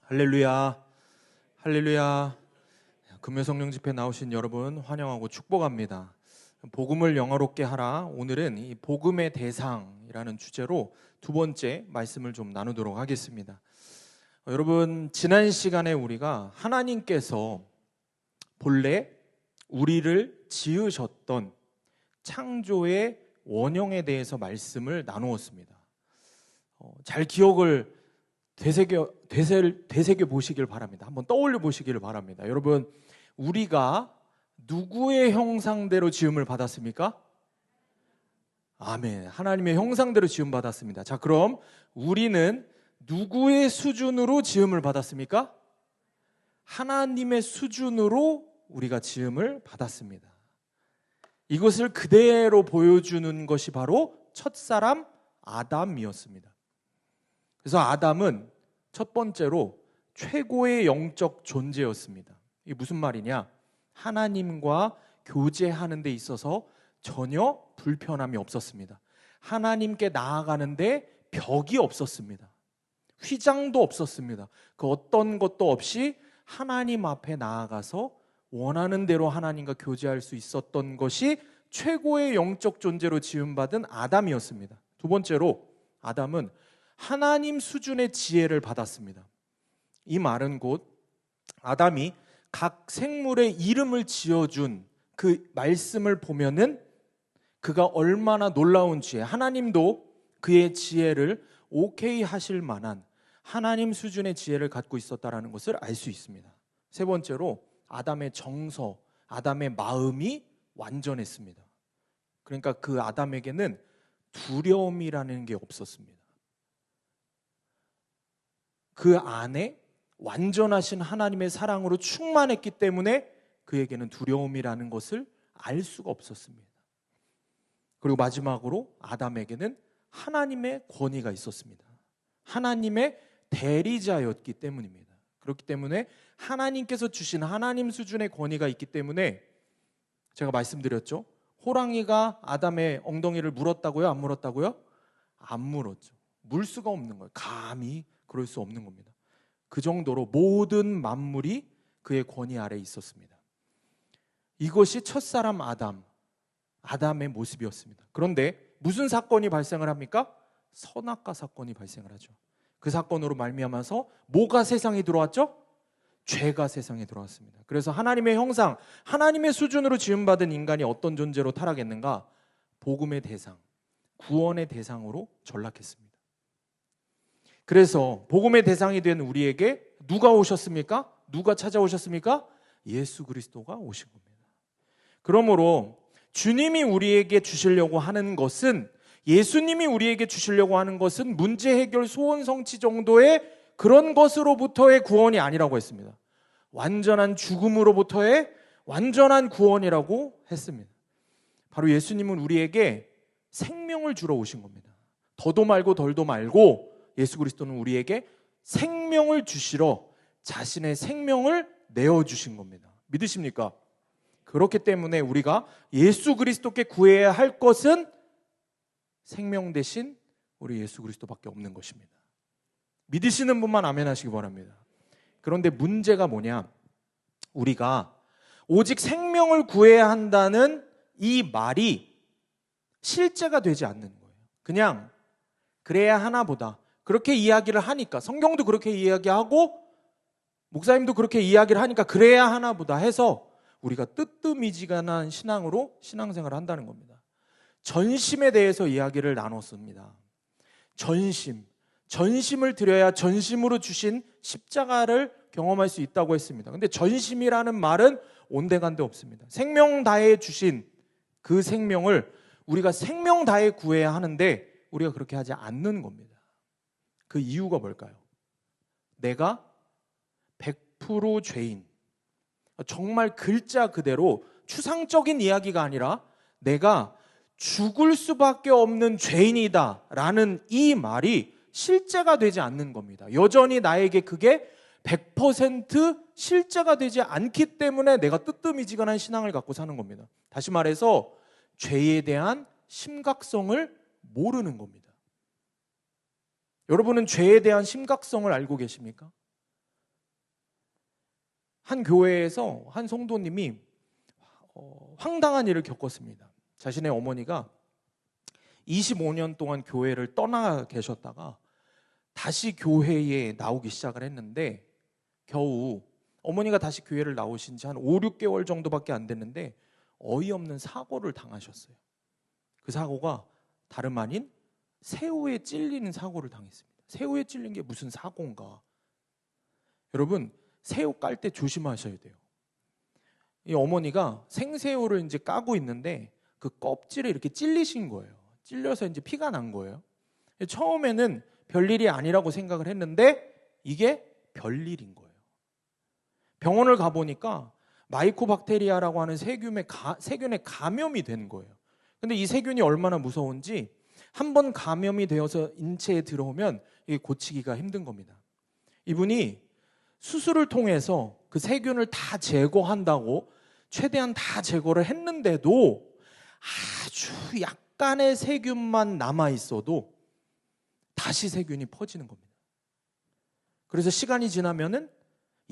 할렐루야, 할렐루야. 금요성령 집회 나오신 여러분 환영하고 축복합니다. 복음을 영화롭게 하라. 오늘은 이 복음의 대상이라는 주제로 두 번째 말씀을 좀 나누도록 하겠습니다. 여러분, 지난 시간에 우리가 하나님께서 본래 우리를 지으셨던 창조의 원형에 대해서 말씀을 나누었습니다. 잘 기억을 되새겨 보시길 바랍니다. 한번 떠올려 보시기를 바랍니다. 여러분, 우리가 누구의 형상대로 지음을 받았습니까? 아멘. 하나님의 형상대로 지음 받았습니다. 자, 그럼 우리는 누구의 수준으로 지음을 받았습니까? 하나님의 수준으로 우리가 지음을 받았습니다. 이것을 그대로 보여주는 것이 바로 첫사람 아담이었습니다. 그래서 아담은 첫 번째로 최고의 영적 존재였습니다. 이게 무슨 말이냐? 하나님과 교제하는 데 있어서 전혀 불편함이 없었습니다. 하나님께 나아가는데 벽이 없었습니다. 휘장도 없었습니다. 그 어떤 것도 없이 하나님 앞에 나아가서 원하는 대로 하나님과 교제할 수 있었던 것이 최고의 영적 존재로 지음받은 아담이었습니다. 두 번째로 아담은 하나님 수준의 지혜를 받았습니다. 이 말은 곧 아담이 각 생물의 이름을 지어준 그 말씀을 보면은 그가 얼마나 놀라운 지혜, 하나님도 그의 지혜를 오케이 하실 만한 하나님 수준의 지혜를 갖고 있었다는 것을 알 수 있습니다. 세 번째로 아담의 정서, 아담의 마음이 완전했습니다. 그러니까 그 아담에게는 두려움이라는 게 없었습니다. 그 안에 완전하신 하나님의 사랑으로 충만했기 때문에 그에게는 두려움이라는 것을 알 수가 없었습니다. 그리고 마지막으로 아담에게는 하나님의 권위가 있었습니다. 하나님의 대리자였기 때문입니다. 그렇기 때문에 하나님께서 주신 하나님 수준의 권위가 있기 때문에 제가 말씀드렸죠. 호랑이가 아담의 엉덩이를 물었다고요? 안 물었다고요? 안 물었죠. 물 수가 없는 거예요. 감히 그럴 수 없는 겁니다. 그 정도로 모든 만물이 그의 권위 아래에 있었습니다. 이것이 첫사람 아담의 모습이었습니다. 그런데 무슨 사건이 발생을 합니까? 선악과 사건이 발생을 하죠. 그 사건으로 말미암아서 뭐가 세상에 들어왔죠? 죄가 세상에 들어왔습니다. 그래서 하나님의 형상, 하나님의 수준으로 지음받은 인간이 어떤 존재로 타락했는가? 복음의 대상, 구원의 대상으로 전락했습니다. 그래서 복음의 대상이 된 우리에게 누가 오셨습니까? 누가 찾아오셨습니까? 예수 그리스도가 오신 겁니다. 그러므로 주님이 우리에게 주시려고 하는 것은, 예수님이 우리에게 주시려고 하는 것은 문제 해결, 소원 성취 정도의 그런 것으로부터의 구원이 아니라고 했습니다. 완전한 죽음으로부터의 완전한 구원이라고 했습니다. 바로 예수님은 우리에게 생명을 주러 오신 겁니다. 더도 말고 덜도 말고 예수 그리스도는 우리에게 생명을 주시러 자신의 생명을 내어주신 겁니다. 믿으십니까? 그렇기 때문에 우리가 예수 그리스도께 구해야 할 것은 생명 대신 우리 예수 그리스도밖에 없는 것입니다. 믿으시는 분만 아멘 하시기 바랍니다. 그런데 문제가 뭐냐? 우리가 오직 생명을 구해야 한다는 이 말이 실제가 되지 않는 거예요. 그냥 그래야 하나 보다, 그렇게 이야기를 하니까, 성경도 그렇게 이야기하고 목사님도 그렇게 이야기를 하니까 그래야 하나 보다 해서 우리가 뜨뜻미지근한 신앙으로 신앙생활을 한다는 겁니다. 전심에 대해서 이야기를 나눴습니다. 전심을 드려야 전심으로 주신 십자가를 경험할 수 있다고 했습니다. 근데 전심이라는 말은 온데간데 없습니다. 생명 다해 주신 그 생명을 우리가 생명 다해 구해야 하는데 우리가 그렇게 하지 않는 겁니다. 그 이유가 뭘까요? 내가 100% 죄인, 정말 글자 그대로 추상적인 이야기가 아니라 내가 죽을 수밖에 없는 죄인이다 라는 이 말이 실제가 되지 않는 겁니다. 여전히 나에게 그게 100% 실제가 되지 않기 때문에 내가 뜨뜻미지근한 신앙을 갖고 사는 겁니다. 다시 말해서 죄에 대한 심각성을 모르는 겁니다. 여러분은 죄에 대한 심각성을 알고 계십니까? 한 교회에서 한 성도님이 황당한 일을 겪었습니다. 자신의 어머니가 25년 동안 교회를 떠나 계셨다가 다시 교회에 나오기 시작을 했는데 겨우 어머니가 다시 교회를 나오신 지 한 5, 6개월 정도밖에 안 됐는데 어이없는 사고를 당하셨어요. 그 사고가 다름 아닌 새우에 찔리는 사고를 당했습니다. 새우에 찔린 게 무슨 사고인가? 여러분, 새우 깔 때 조심하셔야 돼요. 이 어머니가 생새우를 이제 까고 있는데 그 껍질에 이렇게 찔리신 거예요. 찔려서 이제 피가 난 거예요. 처음에는 별일이 아니라고 생각을 했는데 이게 별일인 거예요. 병원을 가보니까 마이코박테리아라고 하는 세균에 감염이 된 거예요. 근데 이 세균이 얼마나 무서운지 한 번 감염이 되어서 인체에 들어오면 이게 고치기가 힘든 겁니다. 이분이 수술을 통해서 그 세균을 다 제거한다고 최대한 다 제거를 했는데도 아주 약간의 세균만 남아 있어도 다시 세균이 퍼지는 겁니다. 그래서 시간이 지나면은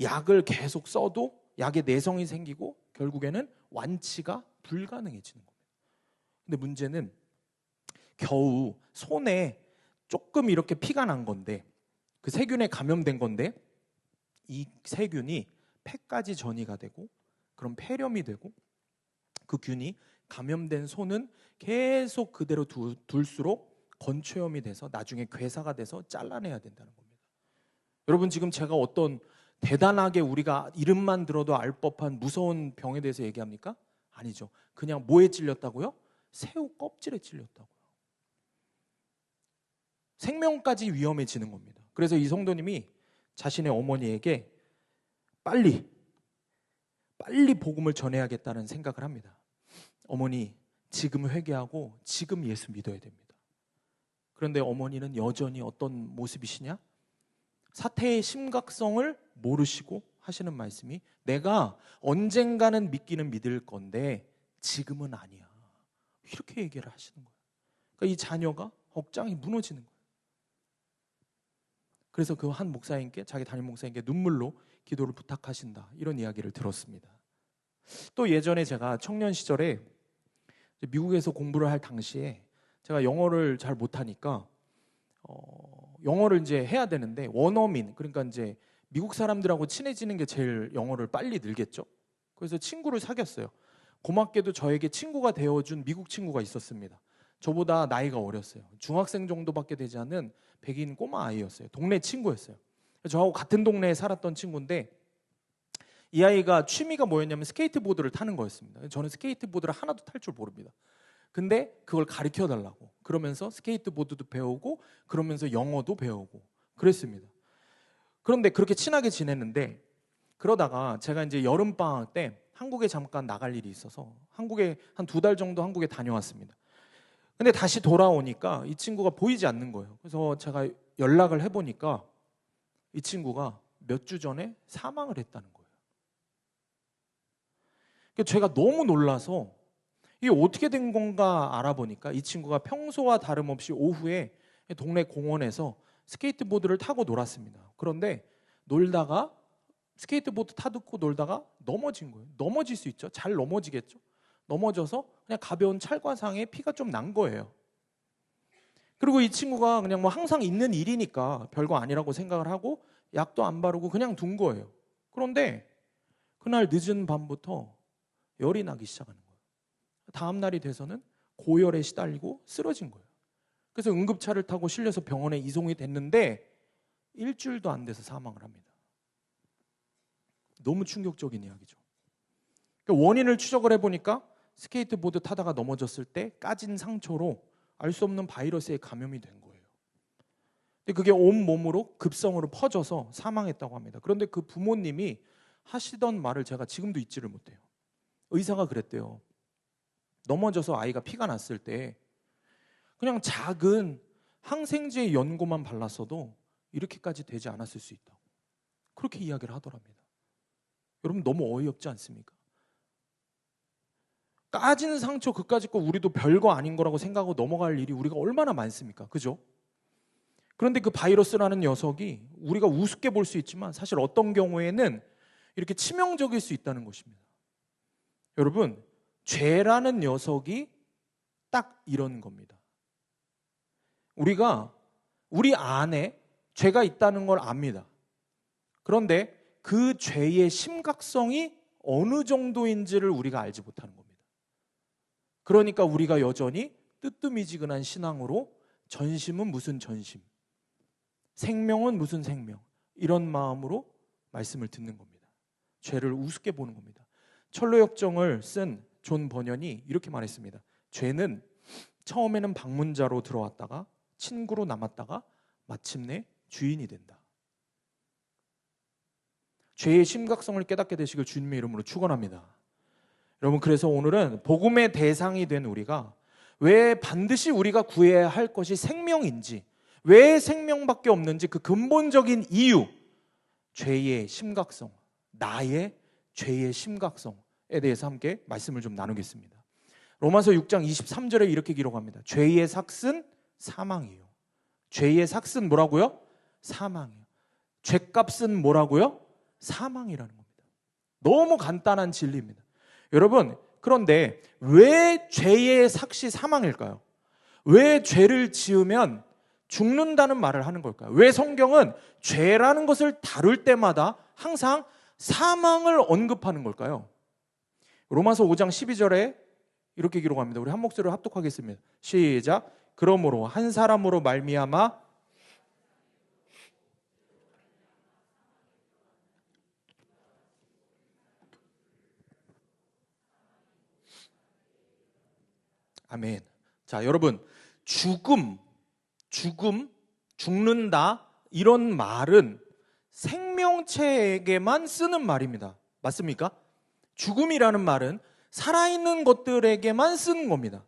약을 계속 써도 약에 내성이 생기고 결국에는 완치가 불가능해지는 겁니다. 근데 문제는 겨우 손에 조금 이렇게 피가 난 건데 그 세균에 감염된 건데 이 세균이 폐까지 전이가 되고 그럼 폐렴이 되고 그 균이 감염된 손은 계속 그대로 둘수록 건초염이 돼서 나중에 괴사가 돼서 잘라내야 된다는 겁니다. 여러분, 지금 제가 어떤 대단하게 우리가 이름만 들어도 알 법한 무서운 병에 대해서 얘기합니까? 아니죠. 그냥 뭐에 찔렸다고요? 새우 껍질에 찔렸다고요. 생명까지 위험해지는 겁니다. 그래서 이 성도님이 자신의 어머니에게 빨리 복음을 전해야겠다는 생각을 합니다. 어머니, 지금 회개하고 지금 예수 믿어야 됩니다. 그런데 어머니는 여전히 어떤 모습이시냐? 사태의 심각성을 모르시고 하시는 말씀이 내가 언젠가는 믿기는 믿을 건데 지금은 아니야. 이렇게 얘기를 하시는 거예요. 그러니까 이 자녀가 억장이 무너지는 거예요. 그래서 그 한 목사님께, 자기 담임 목사님께 눈물로 기도를 부탁하신다, 이런 이야기를 들었습니다. 또 예전에 제가 청년 시절에 미국에서 공부를 할 당시에 제가 영어를 잘 못하니까 영어를 이제 해야 되는데 원어민, 그러니까 이제 미국 사람들하고 친해지는 게 제일 영어를 빨리 늘겠죠. 그래서 친구를 사귀었어요. 고맙게도 저에게 친구가 되어준 미국 친구가 있었습니다. 저보다 나이가 어렸어요. 중학생 정도밖에 되지 않은 백인 꼬마 아이였어요. 동네 친구였어요. 저하고 같은 동네에 살았던 친구인데 이 아이가 취미가 뭐였냐면 스케이트보드를 타는 거였습니다. 저는 스케이트보드를 하나도 탈 줄 모릅니다. 근데 그걸 가르쳐 달라고 그러면서 스케이트보드도 배우고 그러면서 영어도 배우고 그랬습니다. 그런데 그렇게 친하게 지냈는데 그러다가 제가 이제 여름방학 때 한국에 잠깐 나갈 일이 있어서 한국에 한 2달 정도 한국에 다녀왔습니다. 근데 다시 돌아오니까 이 친구가 보이지 않는 거예요. 그래서 제가 연락을 해보니까 이 친구가 몇 주 전에 사망을 했다는 거예요. 그러니까 제가 너무 놀라서 이게 어떻게 된 건가 알아보니까 이 친구가 평소와 다름없이 오후에 동네 공원에서 스케이트보드를 타고 놀았습니다. 그런데 놀다가 스케이트보드 타고 놀다가 넘어진 거예요. 넘어질 수 있죠. 잘 넘어지겠죠. 넘어져서 그냥 가벼운 찰과상에 피가 좀 난 거예요. 그리고 이 친구가 그냥 뭐 항상 있는 일이니까 별거 아니라고 생각을 하고 약도 안 바르고 그냥 둔 거예요. 그런데 그날 늦은 밤부터 열이 나기 시작하는 거예요. 다음 날이 돼서는 고열에 시달리고 쓰러진 거예요. 그래서 응급차를 타고 실려서 병원에 이송이 됐는데 일주일도 안 돼서 사망을 합니다. 너무 충격적인 이야기죠. 그러니까 원인을 추적을 해보니까 스케이트보드 타다가 넘어졌을 때 까진 상처로 알 수 없는 바이러스에 감염이 된 거예요. 근데 그게 온 몸으로 급성으로 퍼져서 사망했다고 합니다. 그런데 그 부모님이 하시던 말을 제가 지금도 잊지를 못해요. 의사가 그랬대요. 넘어져서 아이가 피가 났을 때 그냥 작은 항생제 연고만 발랐어도 이렇게까지 되지 않았을 수 있다고 그렇게 이야기를 하더랍니다. 여러분, 너무 어이없지 않습니까? 까진 상처 그까짓 거 우리도 별거 아닌 거라고 생각하고 넘어갈 일이 우리가 얼마나 많습니까? 그죠? 그런데 그 바이러스라는 녀석이 우리가 우습게 볼 수 있지만 사실 어떤 경우에는 이렇게 치명적일 수 있다는 것입니다. 여러분, 죄라는 녀석이 딱 이런 겁니다. 우리가 우리 안에 죄가 있다는 걸 압니다. 그런데 그 죄의 심각성이 어느 정도인지를 우리가 알지 못하는 겁니다. 그러니까 우리가 여전히 뜨뜻미지근한 신앙으로 전심은 무슨 전심, 생명은 무슨 생명, 이런 마음으로 말씀을 듣는 겁니다. 죄를 우습게 보는 겁니다. 철로역정을 쓴 존 번연이 이렇게 말했습니다. 죄는 처음에는 방문자로 들어왔다가 친구로 남았다가 마침내 주인이 된다. 죄의 심각성을 깨닫게 되시길 주님의 이름으로 축원합니다. 여러분, 그래서 오늘은 복음의 대상이 된 우리가 왜 반드시 우리가 구해야 할 것이 생명인지, 왜 생명밖에 없는지 그 근본적인 이유, 죄의 심각성, 나의 죄의 심각성에 대해서 함께 말씀을 좀 나누겠습니다. 로마서 6장 23절에 이렇게 기록합니다. 죄의 삭은 사망이에요. 죄의 삭은 뭐라고요? 사망이에요. 죄값은 뭐라고요? 사망이라는 겁니다. 너무 간단한 진리입니다. 여러분, 그런데 왜 죄의 삭이 사망일까요? 왜 죄를 지으면 죽는다는 말을 하는 걸까요? 왜 성경은 죄라는 것을 다룰 때마다 항상 사망을 언급하는 걸까요? 로마서 5장 12절에 이렇게 기록합니다. 우리 한 목소리로 합독하겠습니다. 시작. 그러므로 한 사람으로 말미암아 아멘. 자, 여러분, 죽는다, 이런 말은 생명체에게만 쓰는 말입니다. 맞습니까? 죽음이라는 말은 살아있는 것들에게만 쓰는 겁니다.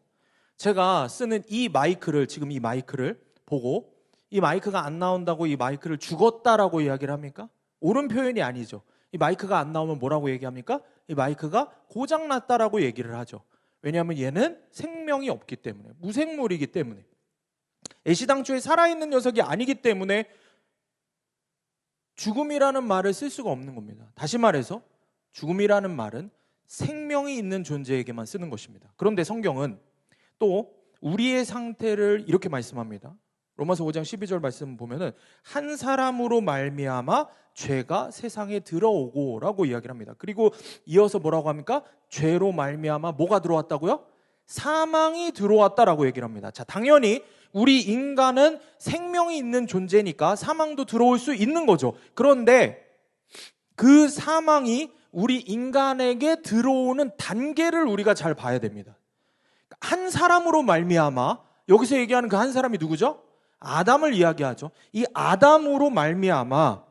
제가 쓰는 이 마이크를, 지금 이 마이크를 보고 이 마이크가 안 나온다고 이 마이크를 죽었다라고 이야기를 합니까? 옳은 표현이 아니죠. 이 마이크가 안 나오면 뭐라고 얘기합니까? 이 마이크가 고장났다라고 얘기를 하죠. 왜냐하면 얘는 생명이 없기 때문에, 무생물이기 때문에, 애시당초에 살아있는 녀석이 아니기 때문에 죽음이라는 말을 쓸 수가 없는 겁니다. 다시 말해서 죽음이라는 말은 생명이 있는 존재에게만 쓰는 것입니다. 그런데 성경은 또 우리의 상태를 이렇게 말씀합니다. 로마서 5장 12절 말씀 보면은 한 사람으로 말미암아 죄가 세상에 들어오고 라고 이야기를 합니다. 그리고 이어서 뭐라고 합니까? 죄로 말미암아 뭐가 들어왔다고요? 사망이 들어왔다라고 얘기를 합니다. 자, 당연히 우리 인간은 생명이 있는 존재니까 사망도 들어올 수 있는 거죠. 그런데 그 사망이 우리 인간에게 들어오는 단계를 우리가 잘 봐야 됩니다. 한 사람으로 말미암아, 여기서 얘기하는 그 한 사람이 누구죠? 아담을 이야기하죠. 이 아담으로 말미암아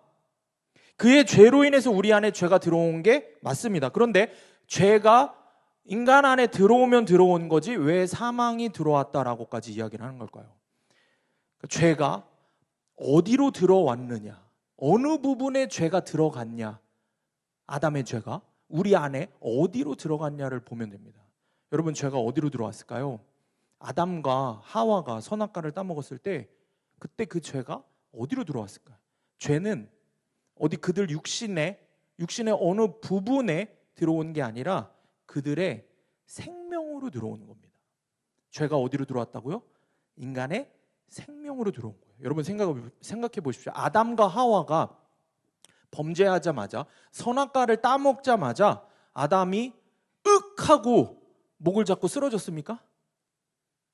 그의 죄로 인해서 우리 안에 죄가 들어온 게 맞습니다. 그런데 죄가 인간 안에 들어오면 들어온 거지 왜 사망이 들어왔다라고까지 이야기를 하는 걸까요? 죄가 어디로 들어왔느냐, 어느 부분에 죄가 들어갔냐, 아담의 죄가 우리 안에 어디로 들어갔냐를 보면 됩니다. 여러분, 죄가 어디로 들어왔을까요? 아담과 하와가 선악과를 따먹었을 때 그때 그 죄가 어디로 들어왔을까요? 죄는 어디 그들 육신의 어느 부분에 들어온 게 아니라 그들의 생명으로 들어오는 겁니다. 죄가 어디로 들어왔다고요? 인간의 생명으로 들어온 거예요. 여러분 생각해 보십시오. 아담과 하와가 범죄하자마자, 선악과를 따먹자마자 아담이 윽 하고 목을 잡고 쓰러졌습니까?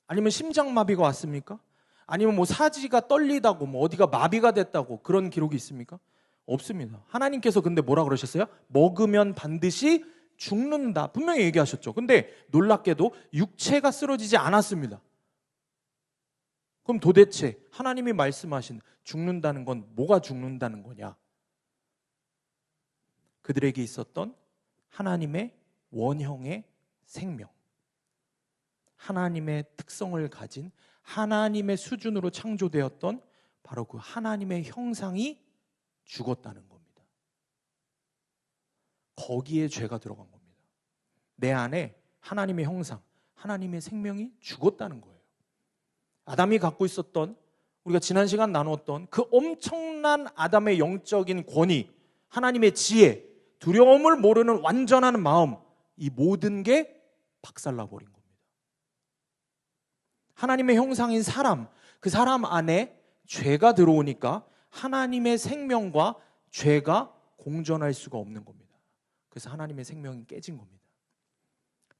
아니면 심장마비가 왔습니까? 아니면 뭐 사지가 떨리다고, 뭐 어디가 마비가 됐다고 그런 기록이 있습니까? 없습니다. 하나님께서 근데 뭐라 그러셨어요? 먹으면 반드시 죽는다 분명히 얘기하셨죠. 근데 놀랍게도 육체가 쓰러지지 않았습니다. 그럼 도대체 하나님이 말씀하신 죽는다는 건 뭐가 죽는다는 거냐? 그들에게 있었던 하나님의 원형의 생명, 하나님의 특성을 가진 하나님의 수준으로 창조되었던 바로 그 하나님의 형상이 죽었다는 겁니다. 거기에 죄가 들어간 겁니다. 내 안에 하나님의 형상, 하나님의 생명이 죽었다는 거예요. 아담이 갖고 있었던, 우리가 지난 시간 나누었던 그 엄청난 아담의 영적인 권위, 하나님의 지혜, 두려움을 모르는 완전한 마음, 이 모든 게 박살나버린 겁니다. 하나님의 형상인 사람, 그 사람 안에 죄가 들어오니까 하나님의 생명과 죄가 공존할 수가 없는 겁니다. 그래서 하나님의 생명이 깨진 겁니다.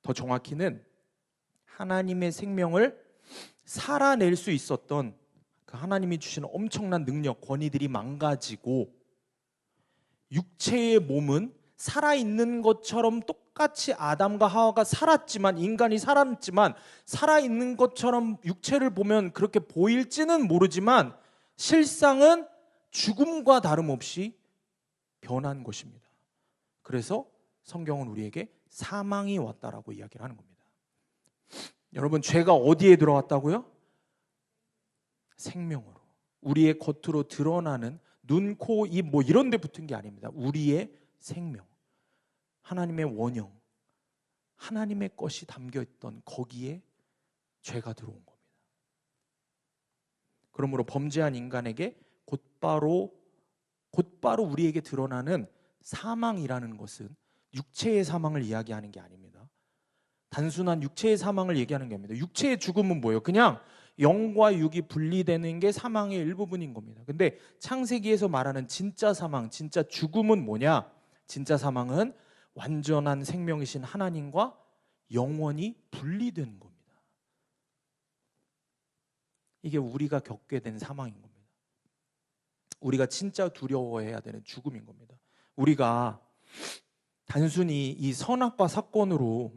더 정확히는 하나님의 생명을 살아낼 수 있었던 그 하나님이 주시는 엄청난 능력, 권위들이 망가지고 육체의 몸은 살아있는 것처럼 똑같이 아담과 하와가 살았지만, 인간이 살았지만 살아있는 것처럼 육체를 보면 그렇게 보일지는 모르지만 실상은 죽음과 다름없이 변한 것입니다. 그래서 성경은 우리에게 사망이 왔다라고 이야기를 하는 겁니다. 여러분, 죄가 어디에 들어왔다고요? 생명으로. 우리의 겉으로 드러나는 눈, 코, 입 뭐 이런 데 붙은 게 아닙니다. 우리의 생명, 하나님의 원형, 하나님의 것이 담겨있던 거기에 죄가 들어온 겁니다. 그러므로 범죄한 인간에게 곧바로 우리에게 드러나는 사망이라는 것은 육체의 사망을 이야기하는 게 아닙니다. 단순한 육체의 사망을 얘기하는 게 아닙니다. 육체의 죽음은 뭐예요? 그냥 영과 육이 분리되는 게 사망의 일부분인 겁니다. 근데 창세기에서 말하는 진짜 사망, 진짜 죽음은 뭐냐? 진짜 사망은 완전한 생명이신 하나님과 영원히 분리되는 겁니다. 이게 우리가 겪게 된 사망인 겁니다. 우리가 진짜 두려워해야 되는 죽음인 겁니다. 우리가 단순히 이 선악과 사건으로,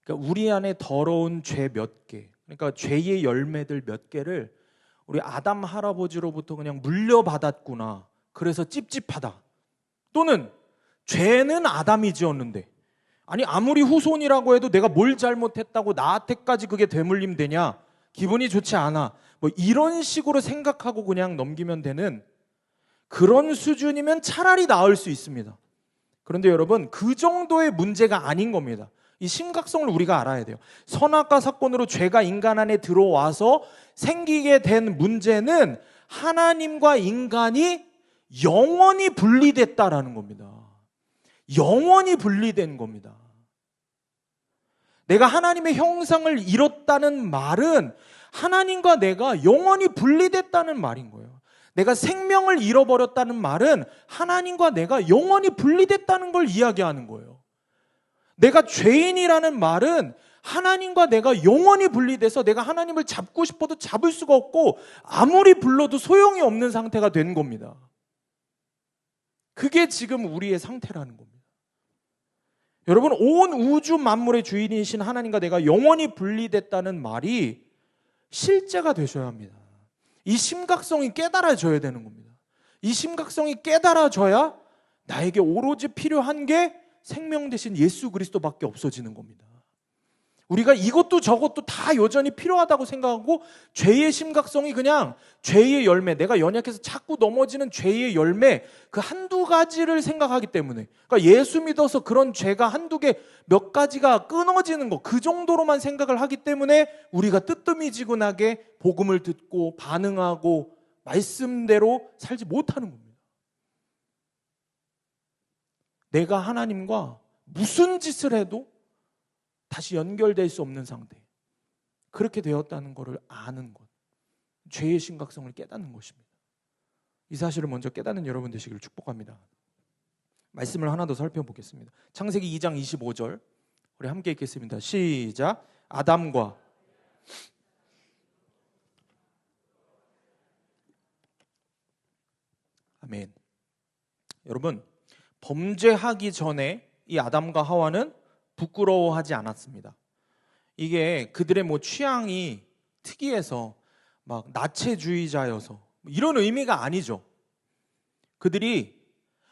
그러니까 우리 안에 더러운 죄 몇 개, 그러니까 죄의 열매들 몇 개를 우리 아담 할아버지로부터 그냥 물려받았구나, 그래서 찝찝하다, 또는 죄는 아담이 지었는데 아니 아무리 후손이라고 해도 내가 뭘 잘못했다고 나한테까지 그게 되물림 되냐, 기분이 좋지 않아, 뭐 이런 식으로 생각하고 그냥 넘기면 되는 그런 수준이면 차라리 나을 수 있습니다. 그런데 여러분, 그 정도의 문제가 아닌 겁니다. 이 심각성을 우리가 알아야 돼요. 선악과 사건으로 죄가 인간 안에 들어와서 생기게 된 문제는 하나님과 인간이 영원히 분리됐다라는 겁니다. 영원히 분리된 겁니다. 내가 하나님의 형상을 잃었다는 말은 하나님과 내가 영원히 분리됐다는 말인 거예요. 내가 생명을 잃어버렸다는 말은 하나님과 내가 영원히 분리됐다는 걸 이야기하는 거예요. 내가 죄인이라는 말은 하나님과 내가 영원히 분리돼서 내가 하나님을 잡고 싶어도 잡을 수가 없고 아무리 불러도 소용이 없는 상태가 된 겁니다. 그게 지금 우리의 상태라는 겁니다. 여러분, 온 우주 만물의 주인이신 하나님과 내가 영원히 분리됐다는 말이 실제가 되셔야 합니다. 이 심각성이 깨달아져야 되는 겁니다. 이 심각성이 깨달아져야 나에게 오로지 필요한 게 생명 대신 예수 그리스도밖에 없어지는 겁니다. 우리가 이것도 저것도 다 여전히 필요하다고 생각하고 죄의 심각성이 그냥 죄의 열매, 내가 연약해서 자꾸 넘어지는 죄의 열매, 그 한두 가지를 생각하기 때문에, 그러니까 예수 믿어서 그런 죄가 한두 개, 몇 가지가 끊어지는 거, 그 정도로만 생각을 하기 때문에 우리가 뜨뜨미지근하게 복음을 듣고 반응하고 말씀대로 살지 못하는 겁니다. 내가 하나님과 무슨 짓을 해도 다시 연결될 수 없는 상태, 그렇게 되었다는 것을 아는 것, 죄의 심각성을 깨닫는 것입니다. 이 사실을 먼저 깨닫는 여러분 되시기를 축복합니다. 말씀을 하나 더 살펴보겠습니다. 창세기 2장 25절 우리 함께 읽겠습니다. 시작. 아담과 아멘. 여러분, 범죄하기 전에 이 아담과 하와는 부끄러워하지 않았습니다. 이게 그들의 뭐 취향이 특이해서 막 나체주의자여서 이런 의미가 아니죠. 그들이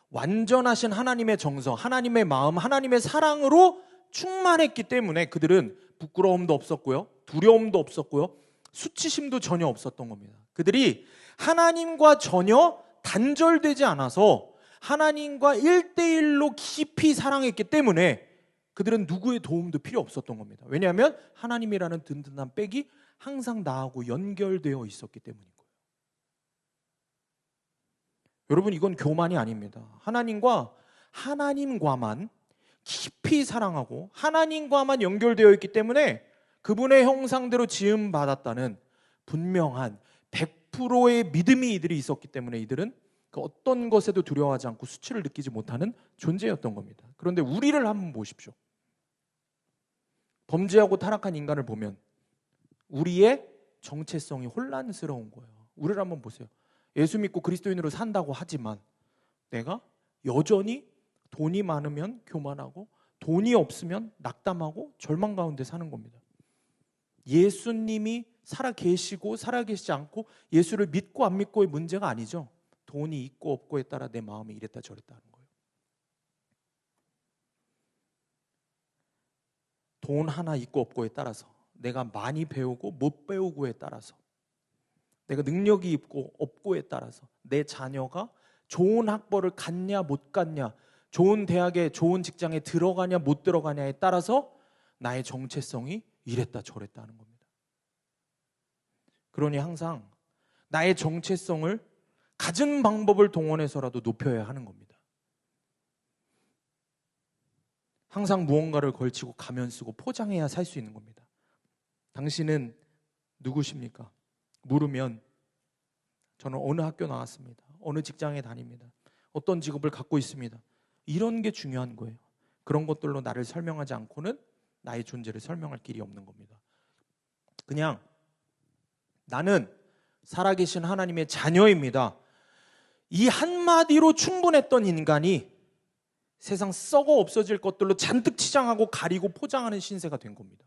완전하신 하나님의 정성, 하나님의 마음, 하나님의 사랑으로 충만했기 때문에 그들은 부끄러움도 없었고요, 두려움도 없었고요, 수치심도 전혀 없었던 겁니다. 그들이 하나님과 전혀 단절되지 않아서 하나님과 1대1로 깊이 사랑했기 때문에 그들은 누구의 도움도 필요 없었던 겁니다. 왜냐하면 하나님이라는 든든한 백이 항상 나하고 연결되어 있었기 때문인 거예요. 여러분, 이건 교만이 아닙니다. 하나님과 하나님과만 깊이 사랑하고 하나님과만 연결되어 있기 때문에 그분의 형상대로 지음 받았다는 분명한 100%의 믿음이 이들이 있었기 때문에 이들은 그 어떤 것에도 두려워하지 않고 수치를 느끼지 못하는 존재였던 겁니다. 그런데 우리를 한번 보십시오. 범죄하고 타락한 인간을 보면 우리의 정체성이 혼란스러운 거예요. 우리를 한번 보세요. 예수 믿고 그리스도인으로 산다고 하지만 내가 여전히 돈이 많으면 교만하고 돈이 없으면 낙담하고 절망 가운데 사는 겁니다. 예수님이 살아계시고 살아계시지 않고 예수를 믿고 안 믿고의 문제가 아니죠. 돈이 있고 없고에 따라 내 마음이 이랬다 저랬다 하는 거예요. 돈 하나 있고 없고에 따라서, 내가 많이 배우고 못 배우고에 따라서, 내가 능력이 있고 없고에 따라서, 내 자녀가 좋은 학벌을 갖냐 못 갖냐, 좋은 대학에 좋은 직장에 들어가냐 못 들어가냐에 따라서 나의 정체성이 이랬다 저랬다 하는 겁니다. 그러니 항상 나의 정체성을 갖은 방법을 동원해서라도 높여야 하는 겁니다. 항상 무언가를 걸치고 가면 쓰고 포장해야 살 수 있는 겁니다. 당신은 누구십니까? 물으면 저는 어느 학교 나왔습니다. 어느 직장에 다닙니다. 어떤 직업을 갖고 있습니다. 이런 게 중요한 거예요. 그런 것들로 나를 설명하지 않고는 나의 존재를 설명할 길이 없는 겁니다. 그냥 나는 살아계신 하나님의 자녀입니다. 이 한마디로 충분했던 인간이 세상 썩어 없어질 것들로 잔뜩 치장하고 가리고 포장하는 신세가 된 겁니다.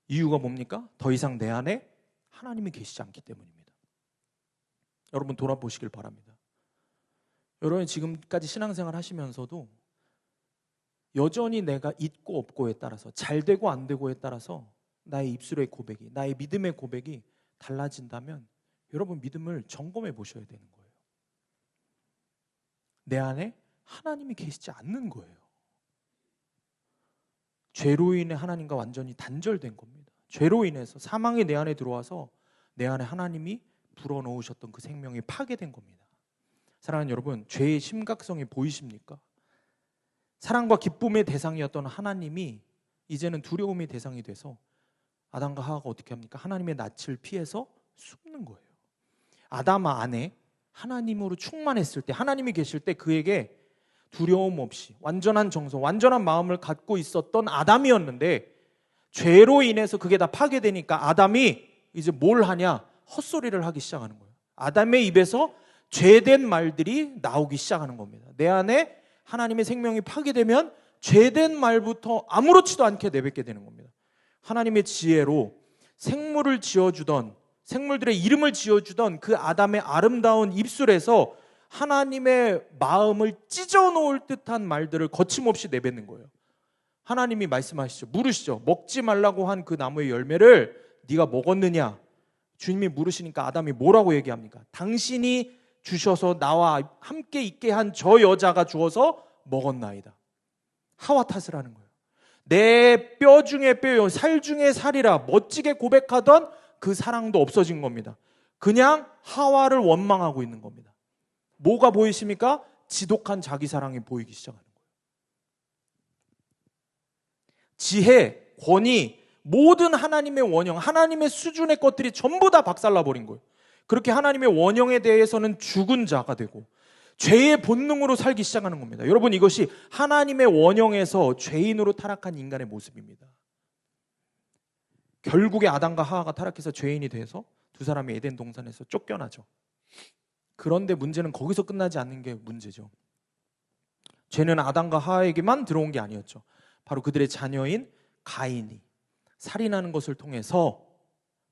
이유가 뭡니까? 더 이상 내 안에 하나님이 계시지 않기 때문입니다. 여러분 돌아보시길 바랍니다. 여러분 지금까지 신앙생활 하시면서도 여전히 내가 있고 없고에 따라서, 잘 되고 안 되고에 따라서 나의 입술의 고백이, 나의 믿음의 고백이 달라진다면 여러분 믿음을 점검해 보셔야 되는 거예요. 내 안에 하나님이 계시지 않는 거예요. 죄로 인해 하나님과 완전히 단절된 겁니다. 죄로 인해서 사망이 내 안에 들어와서 내 안에 하나님이 불어넣으셨던 그 생명이 파괴된 겁니다. 사랑하는 여러분, 죄의 심각성이 보이십니까? 사랑과 기쁨의 대상이었던 하나님이 이제는 두려움의 대상이 돼서 아담과 하와가 어떻게 합니까? 하나님의 낯을 피해서 숨는 거예요. 아담 안에 하나님으로 충만했을 때, 하나님이 계실 때 그에게 두려움 없이 완전한 정서, 완전한 마음을 갖고 있었던 아담이었는데 죄로 인해서 그게 다 파괴되니까 아담이 이제 뭘 하냐? 헛소리를 하기 시작하는 거예요. 아담의 입에서 죄된 말들이 나오기 시작하는 겁니다. 내 안에 하나님의 생명이 파괴되면 죄된 말부터 아무렇지도 않게 내뱉게 되는 겁니다. 하나님의 지혜로 생물을 지어주던, 생물들의 이름을 지어주던 그 아담의 아름다운 입술에서 하나님의 마음을 찢어놓을 듯한 말들을 거침없이 내뱉는 거예요. 하나님이 말씀하시죠. 물으시죠. 먹지 말라고 한 그 나무의 열매를 네가 먹었느냐? 주님이 물으시니까 아담이 뭐라고 얘기합니까? 당신이 주셔서 나와 함께 있게 한 저 여자가 주어서 먹었나이다. 하와 탓을 하는 거예요. 내 뼈 중에 뼈요, 살 중에 살이라 멋지게 고백하던 그 사랑도 없어진 겁니다. 그냥 하와를 원망하고 있는 겁니다. 뭐가 보이십니까? 지독한 자기 사랑이 보이기 시작하는 거예요. 지혜, 권위, 모든 하나님의 원형, 하나님의 수준의 것들이 전부 다 박살나버린 거예요. 그렇게 하나님의 원형에 대해서는 죽은 자가 되고 죄의 본능으로 살기 시작하는 겁니다. 여러분, 이것이 하나님의 원형에서 죄인으로 타락한 인간의 모습입니다. 결국에 아담과 하와가 타락해서 죄인이 돼서 두 사람이 에덴 동산에서 쫓겨나죠. 그런데 문제는 거기서 끝나지 않는 게 문제죠. 죄는 아담과 하와에게만 들어온 게 아니었죠. 바로 그들의 자녀인 가인이 살인하는 것을 통해서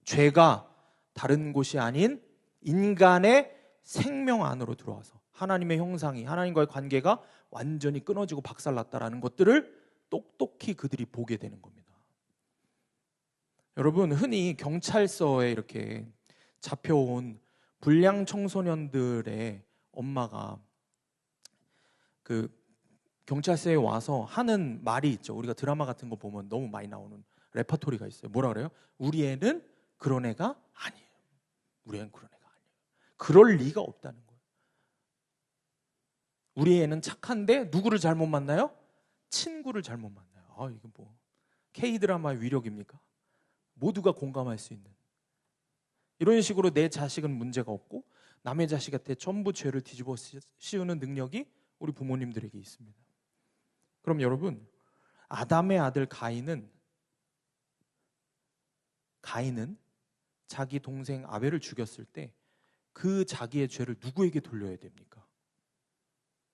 죄가 다른 곳이 아닌 인간의 생명 안으로 들어와서 하나님의 형상이, 하나님과의 관계가 완전히 끊어지고 박살났다라는 것들을 똑똑히 그들이 보게 되는 겁니다. 여러분, 흔히 경찰서에 이렇게 잡혀온 불량 청소년들의 엄마가 그 경찰서에 와서 하는 말이 있죠. 우리가 드라마 같은 거 보면 너무 많이 나오는 레퍼토리가 있어요. 뭐라 그래요? 우리 애는 그런 애가 아니에요. 우리 애는 그런 애가 아니에요. 그럴 리가 없다는 거예요. 우리 애는 착한데 누구를 잘못 만나요? 친구를 잘못 만나요. 이게 뭐 K드라마의 위력입니까? 모두가 공감할 수 있는 이런 식으로 내 자식은 문제가 없고 남의 자식한테 전부 죄를 뒤집어 씌우는 능력이 우리 부모님들에게 있습니다. 그럼 여러분, 아담의 아들 가인은 자기 동생 아벨을 죽였을 때 그 자기의 죄를 누구에게 돌려야 됩니까?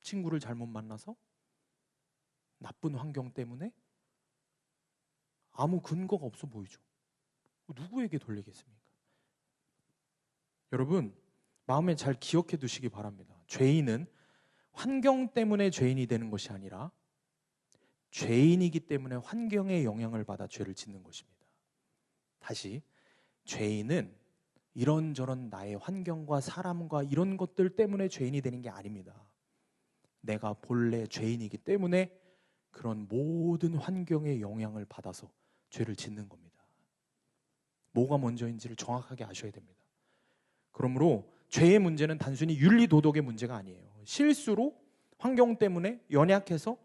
친구를 잘못 만나서? 나쁜 환경 때문에? 아무 근거가 없어 보이죠. 누구에게 돌리겠습니까? 여러분, 마음에 잘 기억해 두시기 바랍니다. 죄인은 환경 때문에 죄인이 되는 것이 아니라 죄인이기 때문에 환경의 영향을 받아 죄를 짓는 것입니다. 다시, 죄인은 이런저런 나의 환경과 사람과 이런 것들 때문에 죄인이 되는 게 아닙니다. 내가 본래 죄인이기 때문에 그런 모든 환경의 영향을 받아서 죄를 짓는 겁니다. 뭐가 먼저인지를 정확하게 아셔야 됩니다. 그러므로 죄의 문제는 단순히 윤리 도덕의 문제가 아니에요. 실수로 환경 때문에 연약해서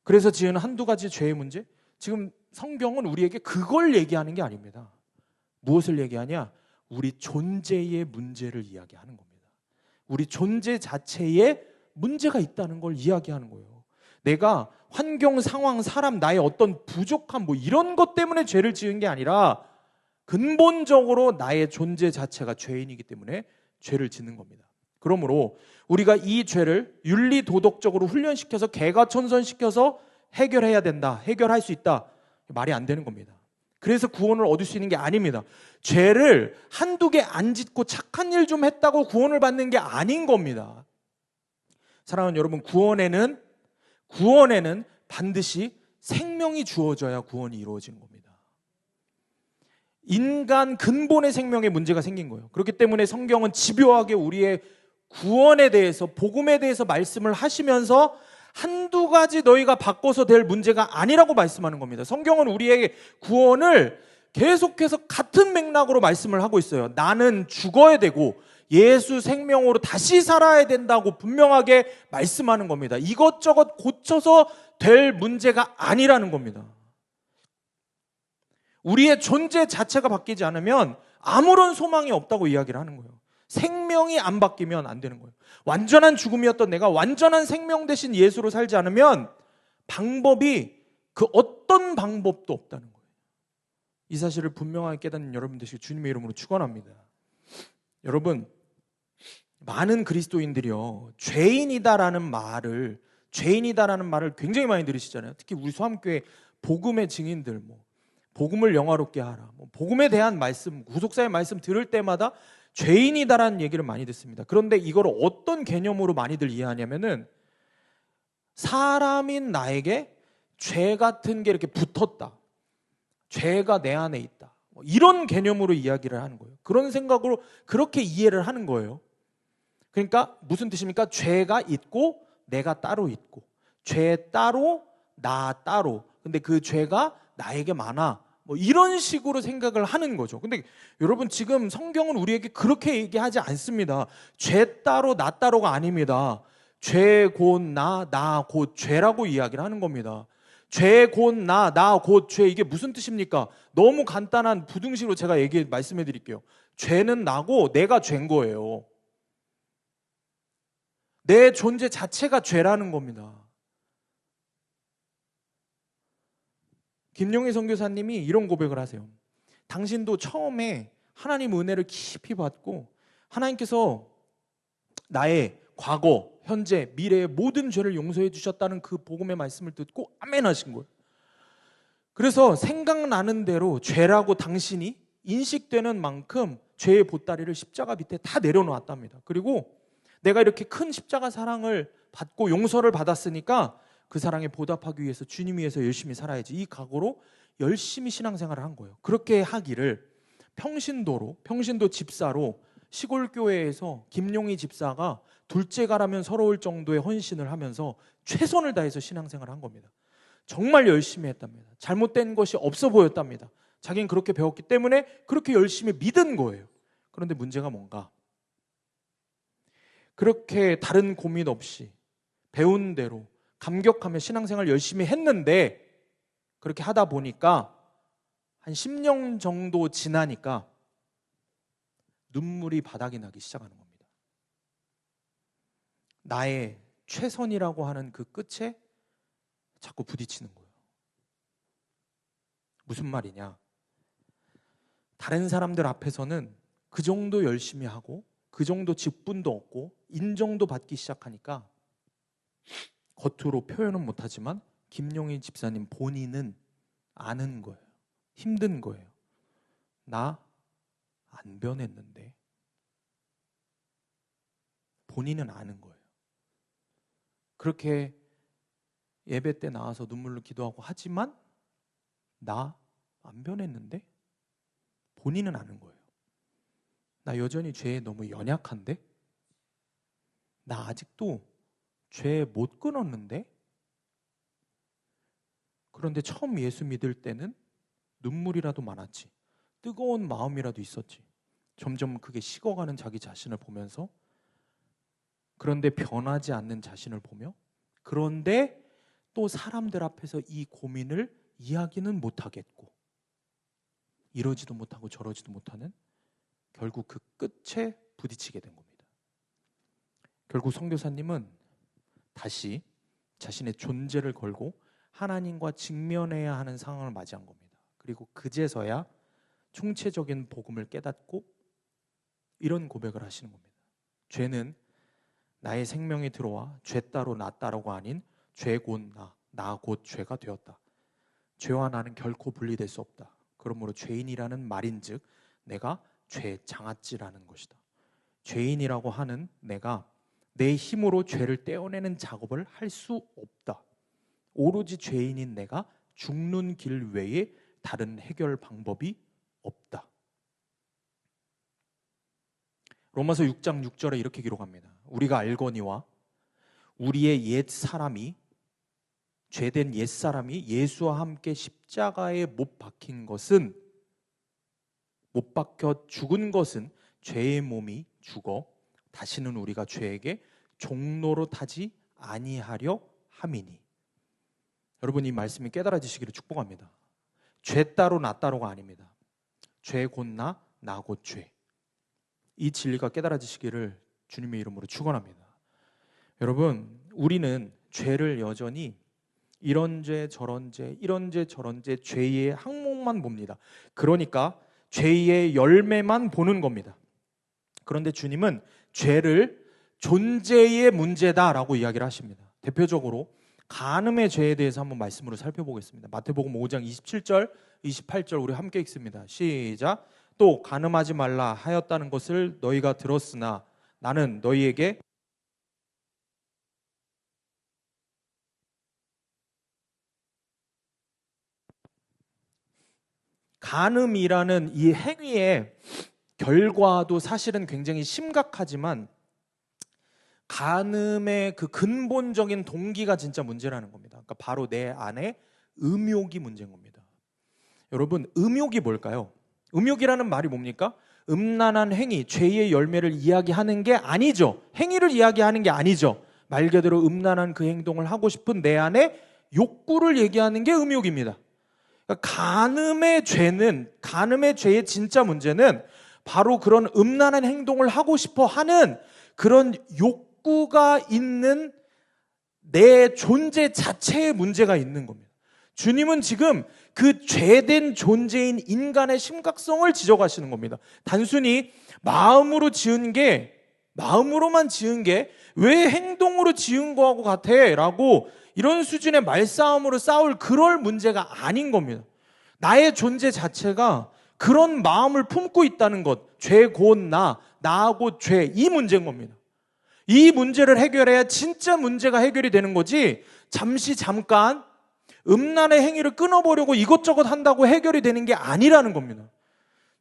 그래서 지은 한두 가지 죄의 문제, 지금 성경은 우리에게 그걸 얘기하는 게 아닙니다. 무엇을 얘기하냐? 우리 존재의 문제를 이야기하는 겁니다. 우리 존재 자체에 문제가 있다는 걸 이야기하는 거예요. 내가 환경, 상황, 사람, 나의 어떤 부족함 이런 것 때문에 죄를 지은 게 아니라 근본적으로 나의 존재 자체가 죄인이기 때문에 죄를 짓는 겁니다. 그러므로 우리가 이 죄를 윤리 도덕적으로 훈련시켜서 개과천선시켜서 해결해야 된다, 해결할 수 있다, 말이 안 되는 겁니다. 그래서 구원을 얻을 수 있는 게 아닙니다. 죄를 한두 개 안 짓고 착한 일 좀 했다고 구원을 받는 게 아닌 겁니다. 사랑하는 여러분, 구원에는 반드시 생명이 주어져야 구원이 이루어지는 겁니다. 인간 근본의 생명에 문제가 생긴 거예요. 그렇기 때문에 성경은 집요하게 우리의 구원에 대해서, 복음에 대해서 말씀을 하시면서 한두 가지 너희가 바꿔서 될 문제가 아니라고 말씀하는 겁니다. 성경은 우리에게 구원을 계속해서 같은 맥락으로 말씀을 하고 있어요. 나는 죽어야 되고 예수 생명으로 다시 살아야 된다고 분명하게 말씀하는 겁니다. 이것저것 고쳐서 될 문제가 아니라는 겁니다. 우리의 존재 자체가 바뀌지 않으면 아무런 소망이 없다고 이야기를 하는 거예요. 생명이 안 바뀌면 안 되는 거예요. 완전한 죽음이었던 내가 완전한 생명 대신 예수로 살지 않으면 방법이 그 어떤 방법도 없다는 거예요. 이 사실을 분명하게 깨닫는 여러분 되시길 주님의 이름으로 축원합니다. 여러분, 많은 그리스도인들이요, 죄인이다라는 말을 굉장히 많이 들으시잖아요. 특히 우리 소함교회 복음의 증인들, 복음을 영화롭게 하라, 복음에 대한 말씀, 구속사의 말씀 들을 때마다 죄인이다라는 얘기를 많이 듣습니다. 그런데 이걸 어떤 개념으로 많이들 이해하냐면은 사람인 나에게 죄 같은 게 이렇게 붙었다, 죄가 내 안에 있다, 이런 개념으로 이야기를 하는 거예요. 그런 생각으로 그렇게 이해를 하는 거예요. 그러니까 무슨 뜻입니까? 죄가 있고 내가 따로 있고, 죄 따로 나 따로, 근데 그 죄가 나에게 많아, 이런 식으로 생각을 하는 거죠. 근데 여러분, 지금 성경은 우리에게 그렇게 얘기하지 않습니다. 죄 따로 나 따로가 아닙니다. 죄 곧 나 곧 죄라고 이야기를 하는 겁니다. 죄 곧 나 곧 죄, 이게 무슨 뜻입니까? 너무 간단한 부등식으로 제가 말씀해 드릴게요. 죄는 나고 내가 죄인 거예요. 내 존재 자체가 죄라는 겁니다. 김용희 선교사님이 이런 고백을 하세요. 당신도 처음에 하나님 은혜를 깊이 받고 하나님께서 나의 과거, 현재, 미래의 모든 죄를 용서해 주셨다는 그 복음의 말씀을 듣고 아멘 하신 거예요. 그래서 생각나는 대로 죄라고 당신이 인식되는 만큼 죄의 보따리를 십자가 밑에 다 내려놓았답니다. 그리고 내가 이렇게 큰 십자가 사랑을 받고 용서를 받았으니까 그 사랑에 보답하기 위해서 주님 위해서 열심히 살아야지, 이 각오로 열심히 신앙생활을 한 거예요. 그렇게 하기를 평신도 집사로 시골 교회에서 김용희 집사가 둘째가라면 서러울 정도의 헌신을 하면서 최선을 다해서 신앙생활을 한 겁니다. 정말 열심히 했답니다. 잘못된 것이 없어 보였답니다. 자기는 그렇게 배웠기 때문에 그렇게 열심히 믿은 거예요. 그런데 문제가 뭔가? 그렇게 다른 고민 없이 배운 대로 감격하며 신앙생활 열심히 했는데, 그렇게 하다 보니까 한 10년 정도 지나니까 눈물이 바닥이 나기 시작하는 겁니다. 나의 최선이라고 하는 그 끝에 자꾸 부딪히는 거예요. 무슨 말이냐? 다른 사람들 앞에서는 그 정도 열심히 하고 그 정도 직분도 얻고 인정도 받기 시작하니까 겉으로 표현은 못하지만 김용희 집사님 본인은 아는 거예요. 힘든 거예요. 나 안 변했는데. 본인은 아는 거예요. 그렇게 예배 때 나와서 눈물로 기도하고 하지만 나 안 변했는데? 본인은 아는 거예요. 나 여전히 죄에 너무 연약한데? 나 아직도 죄 못 끊었는데? 그런데 처음 예수 믿을 때는 눈물이라도 많았지, 뜨거운 마음이라도 있었지. 점점 그게 식어가는 자기 자신을 보면서, 그런데 변하지 않는 자신을 보며, 그런데 또 사람들 앞에서 이 고민을 이야기는 못하겠고, 이러지도 못하고 저러지도 못하는, 결국 그 끝에 부딪히게 된 겁니다. 결국 선교사님은 다시 자신의 존재를 걸고 하나님과 직면해야 하는 상황을 맞이한 겁니다. 그리고 그제서야 총체적인 복음을 깨닫고 이런 고백을 하시는 겁니다. 죄는 나의 생명에 들어와 죄 따로 나 따로가 아닌 죄 곧 나 곧 죄가 되었다. 죄와 나는 결코 분리될 수 없다. 그러므로 죄인이라는 말인즉 내가 죄 장아찌라는 것이다. 죄인이라고 하는 내가 내 힘으로 죄를 떼어내는 작업을 할 수 없다. 오로지 죄인인 내가 죽는 길 외에 다른 해결 방법이 없다. 로마서 6장 6절에 이렇게 기록합니다. 우리가 알거니와 우리의 옛 사람이, 죄된 옛 사람이 예수와 함께 십자가에 못 박힌 것은, 못 박혀 죽은 것은 죄의 몸이 죽어 다시는 우리가 죄에게 종로로 타지 아니하려 함이니. 여러분, 이 말씀이 깨달아지시기를 축복합니다. 죄 따로 나 따로가 아닙니다. 죄 곧 나 곧 죄. 이 진리가 깨달아지시기를 주님의 이름으로 축원합니다. 여러분, 우리는 죄를 여전히 이런 죄 저런 죄, 이런 죄 저런 죄, 죄의 항목만 봅니다. 그러니까 죄의 열매만 보는 겁니다. 그런데 주님은 죄를 존재의 문제다라고 이야기를 하십니다. 대표적으로 간음의 죄에 대해서 한번 말씀으로 살펴보겠습니다. 마태복음 5장 27절, 28절 우리 함께 읽습니다. 시작. 또 간음하지 말라 하였다는 것을 너희가 들었으나 나는 너희에게 간음이라는 이 행위의 결과도 사실은 굉장히 심각하지만 간음의 그 근본적인 동기가 진짜 문제라는 겁니다. 그러니까 바로 내 안에 음욕이 문제인 겁니다. 여러분, 음욕이 뭘까요? 음욕이라는 말이 뭡니까? 음란한 행위, 죄의 열매를 이야기하는 게 아니죠. 행위를 이야기하는 게 아니죠. 말 그대로 음란한 그 행동을 하고 싶은 내 안에 욕구를 얘기하는 게 음욕입니다. 그러니까 간음의 죄의 진짜 문제는 바로 그런 음란한 행동을 하고 싶어 하는 그런 욕구가 있는 내 존재 자체에 문제가 있는 겁니다. 주님은 지금 그 죄된 존재인 인간의 심각성을 지적하시는 겁니다. 단순히 마음으로만 지은 게 왜 행동으로 지은 거하고 같아? 라고 이런 수준의 말싸움으로 싸울 그럴 문제가 아닌 겁니다. 나의 존재 자체가 그런 마음을 품고 있다는 것, 죄 곧 나 곧 죄, 이 문제인 겁니다. 이 문제를 해결해야 진짜 문제가 해결이 되는 거지, 잠깐 음란의 행위를 끊어보려고 이것저것 한다고 해결이 되는 게 아니라는 겁니다.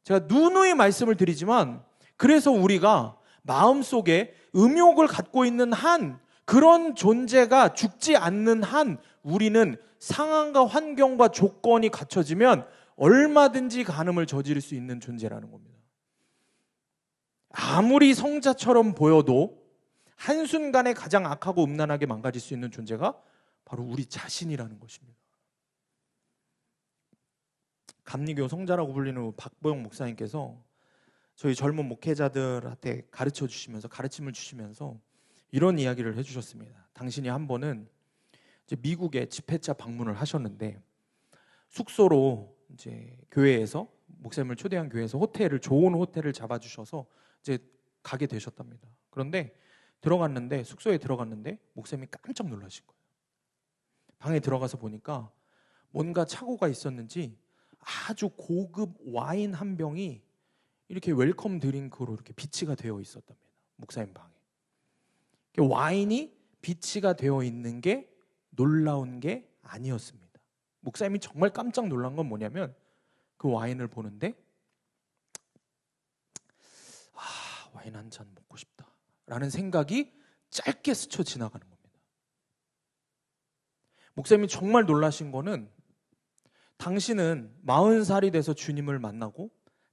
제가 누누이 말씀을 드리지만, 그래서 우리가 마음속에 음욕을 갖고 있는 한, 그런 존재가 죽지 않는 한 우리는 상황과 환경과 조건이 갖춰지면 얼마든지 간음을 저지를 수 있는 존재라는 겁니다. 아무리 성자처럼 보여도, 한순간에 가장 악하고 음란하게 망가질 수 있는 존재가 바로 우리 자신이라는 것입니다. 감리교 성자라고 불리는 박보영 목사님께서 저희 젊은 목회자들한테 가르침을 주시면서 이런 이야기를 해주셨습니다. 당신이 한 번은 이제 미국에 집회차 방문을 하셨는데 숙소로 이제 교회에서 목사님을 초대한 교회에서 좋은 호텔을 잡아주셔서 이제 가게 되셨답니다. 그런데 숙소에 들어갔는데 목사님이 깜짝 놀라신 거예요. 방에 들어가서 보니까 뭔가 착오가 있었는지 아주 고급 와인 한 병이 이렇게 웰컴 드링크로 이렇게 비치가 되어 있었답니다. 목사님 방에. 와인이 비치가 되어 있는 게 놀라운 게 아니었습니다. 목사님이 정말 깜짝 놀란 건 뭐냐면 그 와인을 보는데 와인 한 잔 먹고 싶다 라는 생각이 짧게 스쳐 지나가는 겁니다. 목사님이 정말 놀라신 거는 당신은 40살이 돼서 주님을 만나고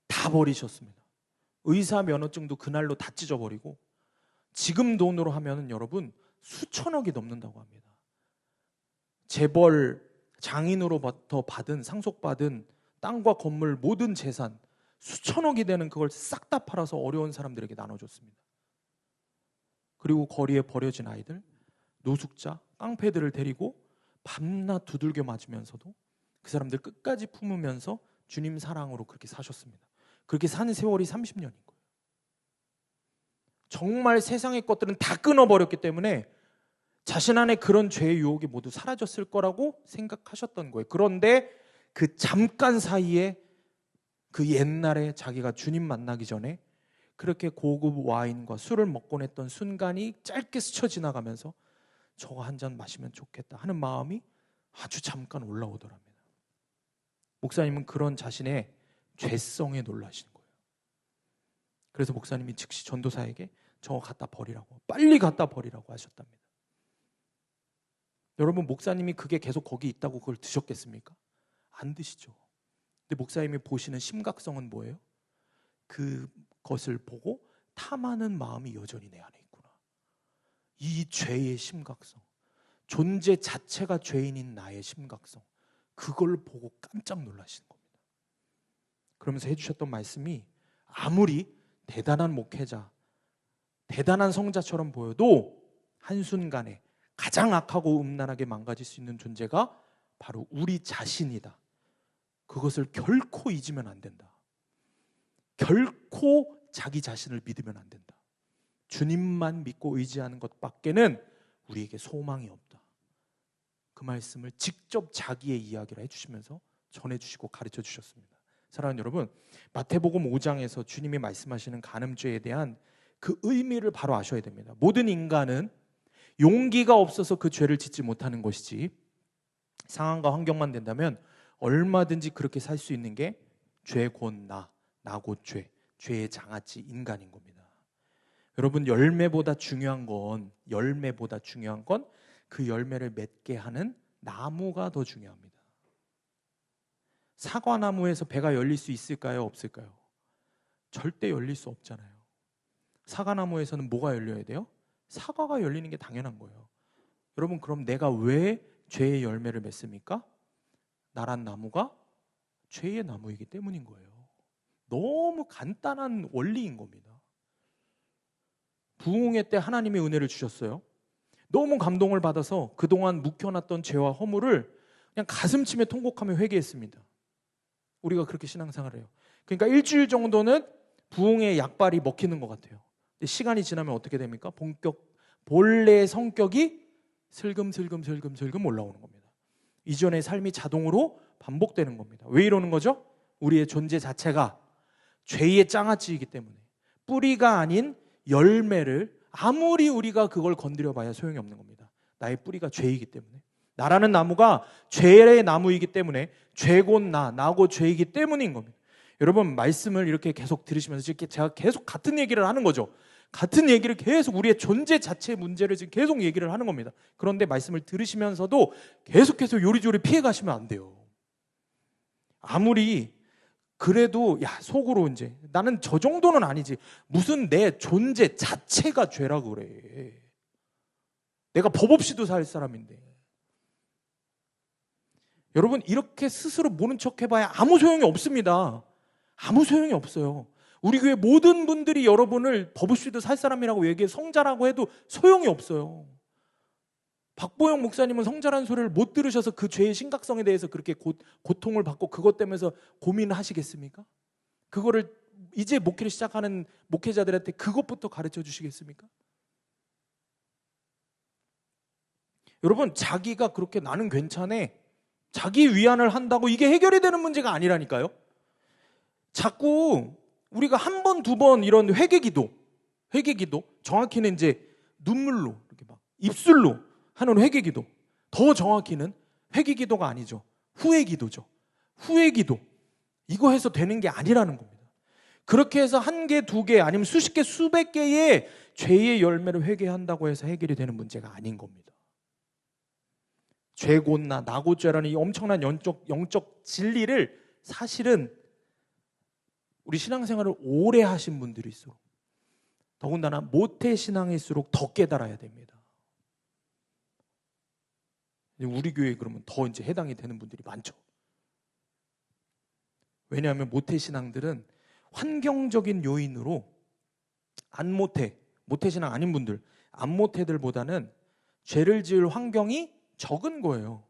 다 버리셨습니다. 의사 면허증도 그날로 다 찢어버리고 지금 돈으로 하면은 여러분 수천억이 넘는다고 합니다. 재벌 장인으로부터 상속받은 땅과 건물 모든 재산 수천억이 되는 그걸 싹 다 팔아서 어려운 사람들에게 나눠줬습니다. 그리고 거리에 버려진 아이들, 노숙자, 깡패들을 데리고 밤낮 두들겨 맞으면서도 그 사람들 끝까지 품으면서 주님 사랑으로 그렇게 사셨습니다. 그렇게 산 세월이 30년인 거예요. 정말 세상의 것들은 다 끊어버렸기 때문에 자신 안에 그런 죄의 유혹이 모두 사라졌을 거라고 생각하셨던 거예요. 그런데 그 잠깐 사이에 그 옛날에 자기가 주님 만나기 전에 그렇게 고급 와인과 술을 먹곤 했던 순간이 짧게 스쳐 지나가면서 저거 한 잔 마시면 좋겠다 하는 마음이 아주 잠깐 올라오더랍니다. 목사님은 그런 자신의 죄성에 놀라시는 거예요. 그래서 목사님이 즉시 전도사에게 저거 갖다 버리라고, 빨리 갖다 버리라고 하셨답니다. 여러분, 목사님이 그게 계속 거기 있다고 그걸 드셨겠습니까? 안 드시죠. 근데 목사님이 보시는 심각성은 뭐예요? 그것을 보고 탐하는 마음이 여전히 내 안에 있구나. 이 죄의 심각성, 존재 자체가 죄인인 나의 심각성, 그걸 보고 깜짝 놀라시는 겁니다. 그러면서 해주셨던 말씀이 아무리 대단한 목회자, 대단한 성자처럼 보여도 한순간에 가장 악하고 음란하게 망가질 수 있는 존재가 바로 우리 자신이다. 그것을 결코 잊으면 안 된다. 결코 자기 자신을 믿으면 안 된다. 주님만 믿고 의지하는 것밖에는 우리에게 소망이 없다. 그 말씀을 직접 자기의 이야기를 해주시면서 전해주시고 가르쳐 주셨습니다. 사랑하는 여러분, 마태복음 5장에서 주님이 말씀하시는 간음죄에 대한 그 의미를 바로 아셔야 됩니다. 모든 인간은 용기가 없어서 그 죄를 짓지 못하는 것이지 상황과 환경만 된다면 얼마든지 그렇게 살 수 있는 게 죄 곧 나 곧 죄, 죄의 장아찌 인간인 겁니다. 여러분, 열매보다 중요한 건 그 열매를 맺게 하는 나무가 더 중요합니다. 사과나무에서 배가 열릴 수 있을까요? 없을까요? 절대 열릴 수 없잖아요. 사과나무에서는 뭐가 열려야 돼요? 사과가 열리는 게 당연한 거예요. 여러분, 그럼 내가 왜 죄의 열매를 맺습니까? 나란 나무가 죄의 나무이기 때문인 거예요. 너무 간단한 원리인 겁니다. 부흥회 때 하나님의 은혜를 주셨어요. 너무 감동을 받아서 그동안 묵혀놨던 죄와 허물을 그냥 가슴치며 통곡하며 회개했습니다. 우리가 그렇게 신앙생활을 해요. 그러니까 일주일 정도는 부흥의 약발이 먹히는 것 같아요. 근데 시간이 지나면 어떻게 됩니까? 본래의 성격이 슬금슬금 올라오는 겁니다. 이전의 삶이 자동으로 반복되는 겁니다. 왜 이러는 거죠? 우리의 존재 자체가 죄의 장아찌이기 때문에, 뿌리가 아닌 열매를 아무리 우리가 그걸 건드려 봐야 소용이 없는 겁니다. 나의 뿌리가 죄이기 때문에, 나라는 나무가 죄의 나무이기 때문에, 죄 곧 나 곧 죄이기 때문인 겁니다. 여러분, 말씀을 이렇게 계속 들으시면서 제가 계속 같은 얘기를 하는 거죠. 같은 얘기를 계속 우리의 존재 자체의 문제를 지금 계속 얘기를 하는 겁니다. 그런데 말씀을 들으시면서도 계속해서 요리조리 피해 가시면 안 돼요. 아무리 그래도 속으로 이제 나는 저 정도는 아니지. 무슨 내 존재 자체가 죄라고 그래. 내가 법 없이도 살 사람인데. 여러분, 이렇게 스스로 모른 척 해봐야 아무 소용이 없습니다. 아무 소용이 없어요. 우리 교회 모든 분들이 여러분을 법 없이도 살 사람이라고 얘기해 성자라고 해도 소용이 없어요. 박보영 목사님은 성자라는 소리를 못 들으셔서 그 죄의 심각성에 대해서 그렇게 고통을 받고 그것 때문에 고민하시겠습니까? 그거를 이제 목회를 시작하는 목회자들한테 그것부터 가르쳐 주시겠습니까? 여러분, 자기가 그렇게 나는 괜찮아, 자기 위안을 한다고 이게 해결이 되는 문제가 아니라니까요. 자꾸 우리가 한 번, 두 번 이런 회개기도, 정확히는 이제 눈물로 이렇게 막 입술로 하는 회개기도, 더 정확히는 회개기도가 아니죠. 후회기도죠. 후회기도. 이거 해서 되는 게 아니라는 겁니다. 그렇게 해서 한 개, 두 개, 아니면 수십 개, 수백 개의 죄의 열매를 회개한다고 해서 해결이 되는 문제가 아닌 겁니다. 죄곤나 나고죄라는 이 엄청난 영적 진리를 사실은 우리 신앙생활을 오래 하신 분들일수록, 더군다나 모태신앙일수록 더 깨달아야 됩니다. 우리 교회에 그러면 더 이제 해당이 되는 분들이 많죠. 왜냐하면 모태신앙들은 환경적인 요인으로 모태신앙 아닌 분들, 안모태들보다는 죄를 지을 환경이 적은 거예요.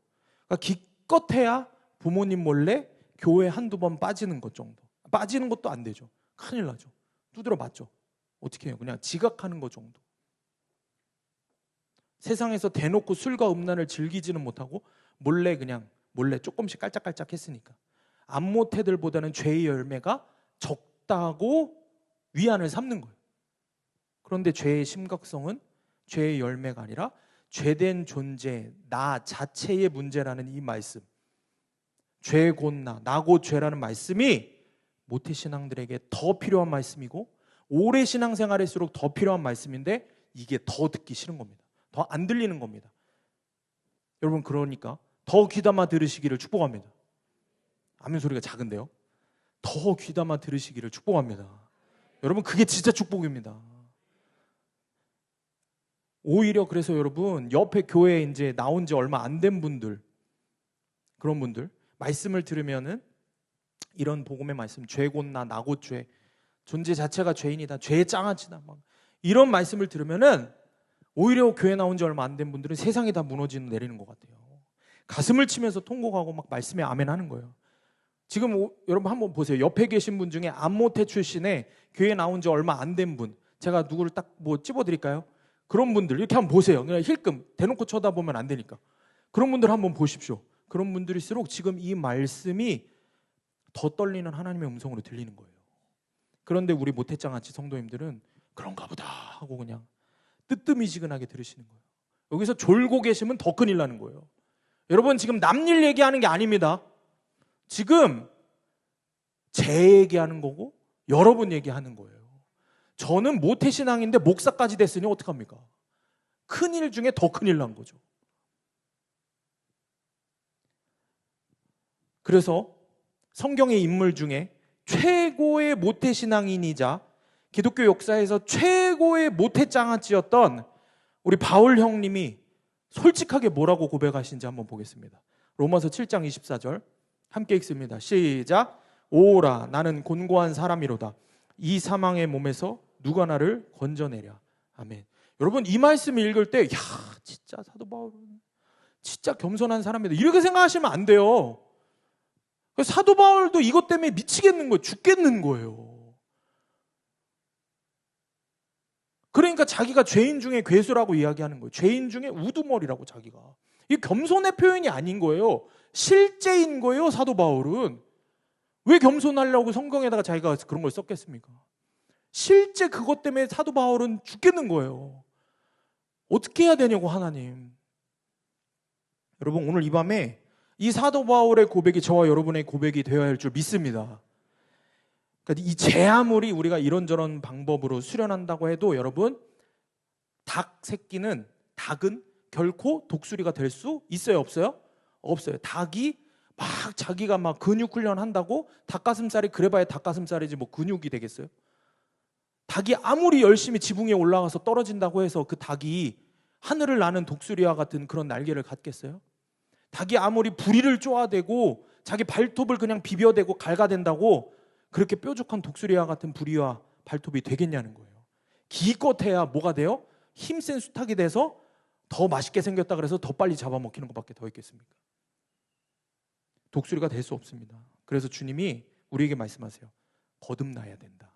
그러니까 기껏해야 부모님 몰래 교회 한두 번 빠지는 것 정도. 빠지는 것도 안 되죠. 큰일 나죠. 두드려 맞죠. 어떻게 해요? 그냥 지각하는 것 정도. 세상에서 대놓고 술과 음란을 즐기지는 못하고 몰래 조금씩 깔짝깔짝 했으니까. 안모태들보다는 죄의 열매가 적다고 위안을 삼는 거예요. 그런데 죄의 심각성은 죄의 열매가 아니라 죄된 존재, 나 자체의 문제라는 이 말씀, 죄 곧 나고 죄라는 말씀이 모태신앙들에게 더 필요한 말씀이고, 오래 신앙생활할수록 더 필요한 말씀인데 이게 더 듣기 싫은 겁니다. 더 안 들리는 겁니다. 여러분, 그러니까 더 귀담아 들으시기를 축복합니다. 아멘 소리가 작은데요. 더 귀담아 들으시기를 축복합니다. 여러분, 그게 진짜 축복입니다. 오히려 그래서 여러분, 옆에 교회에 이제 나온 지 얼마 안 된 분들, 그런 분들 말씀을 들으면은 이런 복음의 말씀, 죄 곧 나곧 죄, 존재 자체가 죄인이다, 죄의 장아찌다, 막 이런 말씀을 들으면은 오히려 교회 나온 지 얼마 안 된 분들은 세상이 다 무너지는 내리는 것 같아요. 가슴을 치면서 통곡하고 막 말씀에 아멘 하는 거예요. 지금 여러분 한번 보세요. 옆에 계신 분 중에 안모태 출신의 교회 나온 지 얼마 안 된 분, 제가 누구를 딱 찝어드릴까요? 그런 분들 이렇게 한번 보세요. 그냥 힐끔 대놓고 쳐다보면 안 되니까. 그런 분들 한번 보십시오. 그런 분들일수록 지금 이 말씀이 더 떨리는 하나님의 음성으로 들리는 거예요. 그런데 우리 모태장아찌 성도님들은 그런가 보다 하고 그냥 뜨뜨미지근하게 들으시는 거예요. 여기서 졸고 계시면 더 큰일 나는 거예요. 여러분, 지금 남 일 얘기하는 게 아닙니다. 지금 제 얘기하는 거고 여러분 얘기하는 거예요. 저는 모태신앙인데 목사까지 됐으니 어떡합니까? 큰일 중에 더 큰일 난 거죠. 그래서 성경의 인물 중에 최고의 모태신앙인이자 기독교 역사에서 최고의 모태장아찌였던 우리 바울 형님이 솔직하게 뭐라고 고백하신지 한번 보겠습니다. 로마서 7장 24절 함께 읽습니다. 시작. 오라 나는 곤고한 사람이로다. 이 사망의 몸에서 누가 나를 건져내랴. 아멘. 여러분, 이 말씀을 읽을 때 진짜 사도 바울은 진짜 겸손한 사람이다 이렇게 생각하시면 안 돼요. 사도 바울도 이것 때문에 미치겠는 거예요. 죽겠는 거예요. 그러니까 자기가 죄인 중에 괴수라고 이야기하는 거예요. 죄인 중에 우두머리라고 자기가. 이게 겸손의 표현이 아닌 거예요. 실제인 거예요. 사도 바울은. 왜 겸손하려고 성경에다가 자기가 그런 걸 썼겠습니까? 실제 그것 때문에 사도 바울은 죽겠는 거예요. 어떻게 해야 되냐고, 하나님. 여러분, 오늘 이 밤에 이 사도 바울의 고백이 저와 여러분의 고백이 되어야 할 줄 믿습니다. 그러니까 이 제 아무리 우리가 이런저런 방법으로 수련한다고 해도 여러분, 닭은 결코 독수리가 될 수 있어요, 없어요? 없어요. 닭이 막 자기가 막 근육 훈련 한다고 닭가슴살이 그래봐야 닭가슴살이지 뭐 근육이 되겠어요? 닭이 아무리 열심히 지붕 위에 올라가서 떨어진다고 해서 그 닭이 하늘을 나는 독수리와 같은 그런 날개를 갖겠어요? 닭이 아무리 부리를 쪼아대고 자기 발톱을 그냥 비벼대고 갈가댄다고 그렇게 뾰족한 독수리와 같은 부리와 발톱이 되겠냐는 거예요. 기껏해야 뭐가 돼요? 힘센 수탉이 돼서 더 맛있게 생겼다 그래서 더 빨리 잡아먹히는 것밖에 더 있겠습니까? 독수리가 될 수 없습니다. 그래서 주님이 우리에게 말씀하세요. 거듭나야 된다.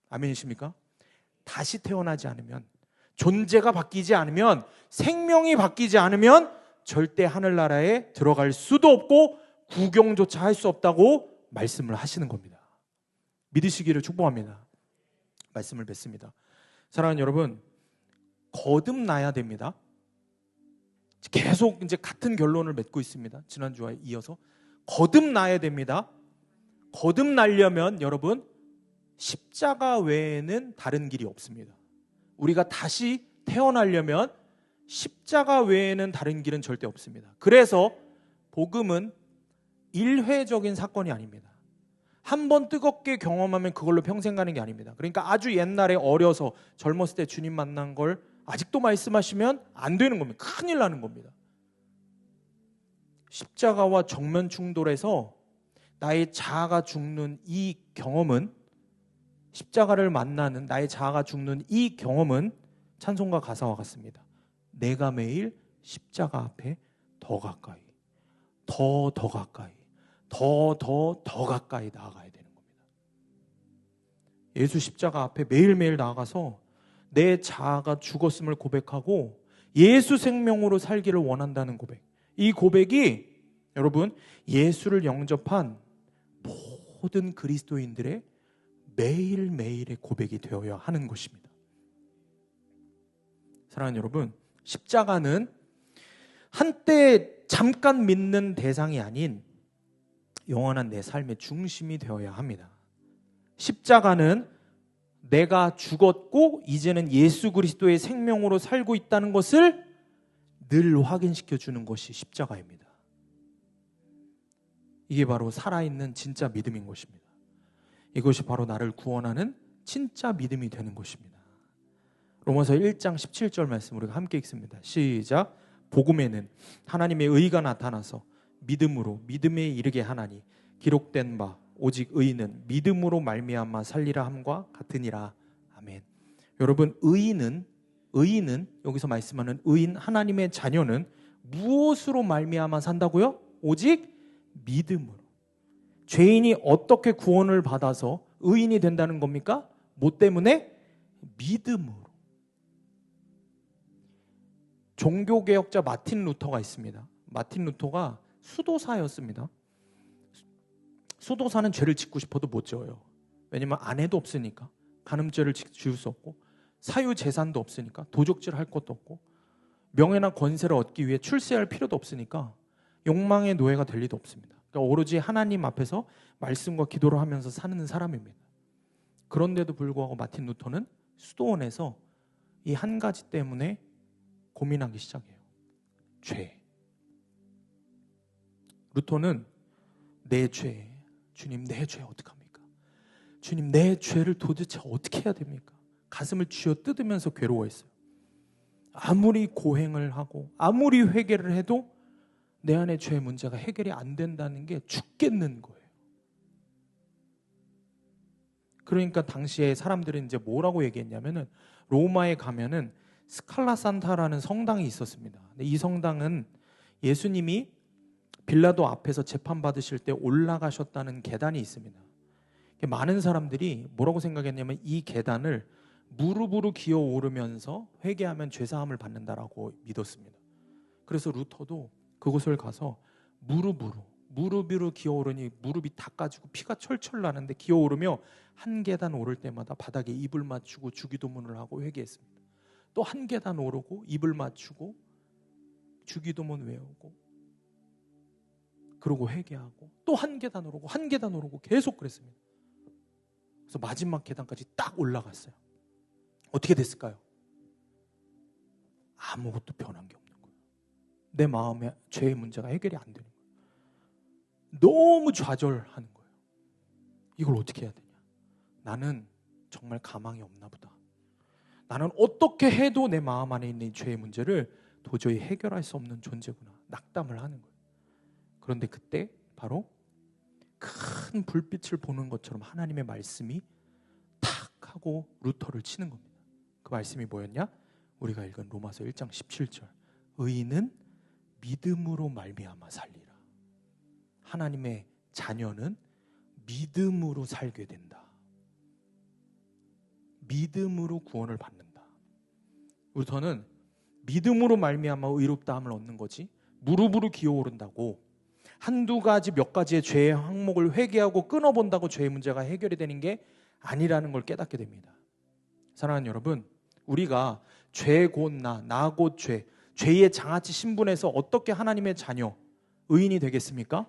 아멘이십니까? 다시 태어나지 않으면, 존재가 바뀌지 않으면, 생명이 바뀌지 않으면 절대 하늘나라에 들어갈 수도 없고 구경조차 할 수 없다고 말씀을 하시는 겁니다. 믿으시기를 축복합니다. 말씀을 맺습니다. 사랑하는 여러분, 거듭나야 됩니다. 계속 이제 같은 결론을 맺고 있습니다. 지난주와 이어서 거듭나야 됩니다. 거듭나려면 여러분 십자가 외에는 다른 길이 없습니다. 우리가 다시 태어나려면 십자가 외에는 다른 길은 절대 없습니다. 그래서 복음은 일회적인 사건이 아닙니다. 한 번 뜨겁게 경험하면 그걸로 평생 가는 게 아닙니다. 그러니까 아주 옛날에 어려서 젊었을 때 주님 만난 걸 아직도 말씀하시면 안 되는 겁니다. 큰일 나는 겁니다. 십자가와 정면 충돌해서 나의 자아가 죽는 이 경험은, 십자가를 만나는 나의 자아가 죽는 이 경험은 찬송가 가사와 같습니다. 내가 매일 십자가 앞에 더 가까이, 더 가까이, 더 가까이 나아가야 되는 겁니다. 예수 십자가 앞에 매일매일 나아가서 내 자아가 죽었음을 고백하고 예수 생명으로 살기를 원한다는 고백. 이 고백이 여러분 예수를 영접한 모든 그리스도인들의 매일매일의 고백이 되어야 하는 것입니다. 사랑하는 여러분, 십자가는 한때 잠깐 믿는 대상이 아닌 영원한 내 삶의 중심이 되어야 합니다. 십자가는 내가 죽었고 이제는 예수 그리스도의 생명으로 살고 있다는 것을 늘 확인시켜 주는 것이 십자가입니다. 이게 바로 살아있는 진짜 믿음인 것입니다. 이것이 바로 나를 구원하는 진짜 믿음이 되는 것입니다. 로마서 1장 17절 말씀 우리가 함께 읽습니다. 시작. 복음에는 하나님의 의가 나타나서 믿음으로 믿음에 이르게 하나니 기록된 바 오직 의인은 믿음으로 말미암아 살리라 함과 같으니라. 아멘. 여러분, 의인은 여기서 말씀하는 의인, 하나님의 자녀는 무엇으로 말미암아 산다고요? 오직 믿음으로. 죄인이 어떻게 구원을 받아서 의인이 된다는 겁니까? 뭐 때문에? 믿음으로. 종교개혁자 마틴 루터가 있습니다. 마틴 루터가 수도사였습니다. 수도사는 죄를 짓고 싶어도 못 지어요. 왜냐면 아내도 없으니까, 간음죄를 지을 수 없고, 사유재산도 없으니까, 도적질 할 것도 없고, 명예나 권세를 얻기 위해 출세할 필요도 없으니까 욕망의 노예가 될 리도 없습니다. 그러니까 오로지 하나님 앞에서 말씀과 기도를 하면서 사는 사람입니다. 그런데도 불구하고 마틴 루터는 수도원에서 이 한 가지 때문에 고민하기 시작해요. 죄. 루터는 내 죄, 주님 내 죄 어떡합니까? 주님 내 죄를 도대체 어떻게 해야 됩니까? 가슴을 쥐어 뜯으면서 괴로워했어요. 아무리 고행을 하고 아무리 회개를 해도 내 안의 죄 문제가 해결이 안 된다는 게 죽겠는 거예요. 그러니까 당시에 사람들은 이제 뭐라고 얘기했냐면은 로마에 가면은 스칼라 산타라는 성당이 있었습니다. 근데 이 성당은 예수님이 빌라도 앞에서 재판받으실 때 올라가셨다는 계단이 있습니다. 많은 사람들이 뭐라고 생각했냐면 이 계단을 무릎으로 기어 오르면서 회개하면 죄사함을 받는다라고 믿었습니다. 그래서 루터도 그곳을 가서 무릎 위로 기어 오르니 무릎이 닦아지고 피가 철철 나는데 기어 오르며 한 계단 오를 때마다 바닥에 입을 맞추고 주기도문을 하고 회개했습니다. 또 한 계단 오르고 입을 맞추고 주기도문 외우고 그러고 회개하고 또 한 계단 오르고 한 계단 오르고 계속 그랬습니다. 그래서 마지막 계단까지 딱 올라갔어요. 어떻게 됐을까요? 아무것도 변한 게 없는 거예요. 내 마음에 죄의 문제가 해결이 안 되는 거예요. 너무 좌절하는 거예요. 이걸 어떻게 해야 되냐? 나는 정말 가망이 없나 보다. 나는 어떻게 해도 내 마음 안에 있는 이 죄의 문제를 도저히 해결할 수 없는 존재구나. 낙담을 하는 거예요. 그런데 그때 바로 큰 불빛을 보는 것처럼 하나님의 말씀이 탁 하고 루터를 치는 겁니다. 그 말씀이 뭐였냐? 우리가 읽은 로마서 1장 17절. 의인은 믿음으로 말미암아 살리라. 하나님의 자녀는 믿음으로 살게 된다. 믿음으로 구원을 받는다. 루터는 믿음으로 말미암아 의롭다함을 얻는 거지 무릎으로 기어오른다고 한두 가지 몇 가지의 죄의 항목을 회개하고 끊어본다고 죄의 문제가 해결이 되는 게 아니라는 걸 깨닫게 됩니다. 사랑하는 여러분, 우리가 죄 곧 나 곧 죄, 죄의 장아찌 신분에서 어떻게 하나님의 자녀, 의인이 되겠습니까?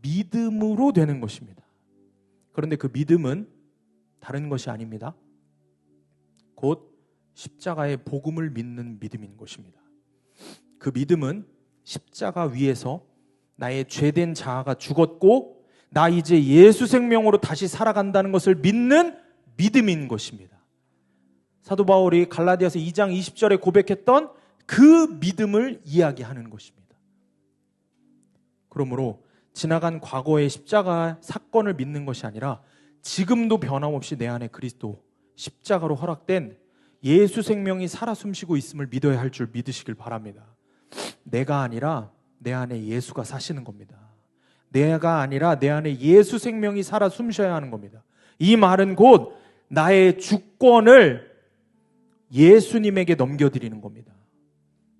믿음으로 되는 것입니다. 그런데 그 믿음은 다른 것이 아닙니다. 곧 십자가의 복음을 믿는 믿음인 것입니다. 그 믿음은 십자가 위에서 나의 죄된 자아가 죽었고 나 이제 예수 생명으로 다시 살아간다는 것을 믿는 믿음인 것입니다. 사도 바울이 갈라디아서 2장 20절에 고백했던 그 믿음을 이야기하는 것입니다. 그러므로 지나간 과거의 십자가 사건을 믿는 것이 아니라 지금도 변함없이 내 안에 그리스도 십자가로 허락된 예수 생명이 살아 숨쉬고 있음을 믿어야 할 줄 믿으시길 바랍니다. 내가 아니라 내 안에 예수가 사시는 겁니다. 내가 아니라 내 안에 예수 생명이 살아 숨쉬어야 하는 겁니다. 이 말은 곧 나의 주권을 예수님에게 넘겨드리는 겁니다.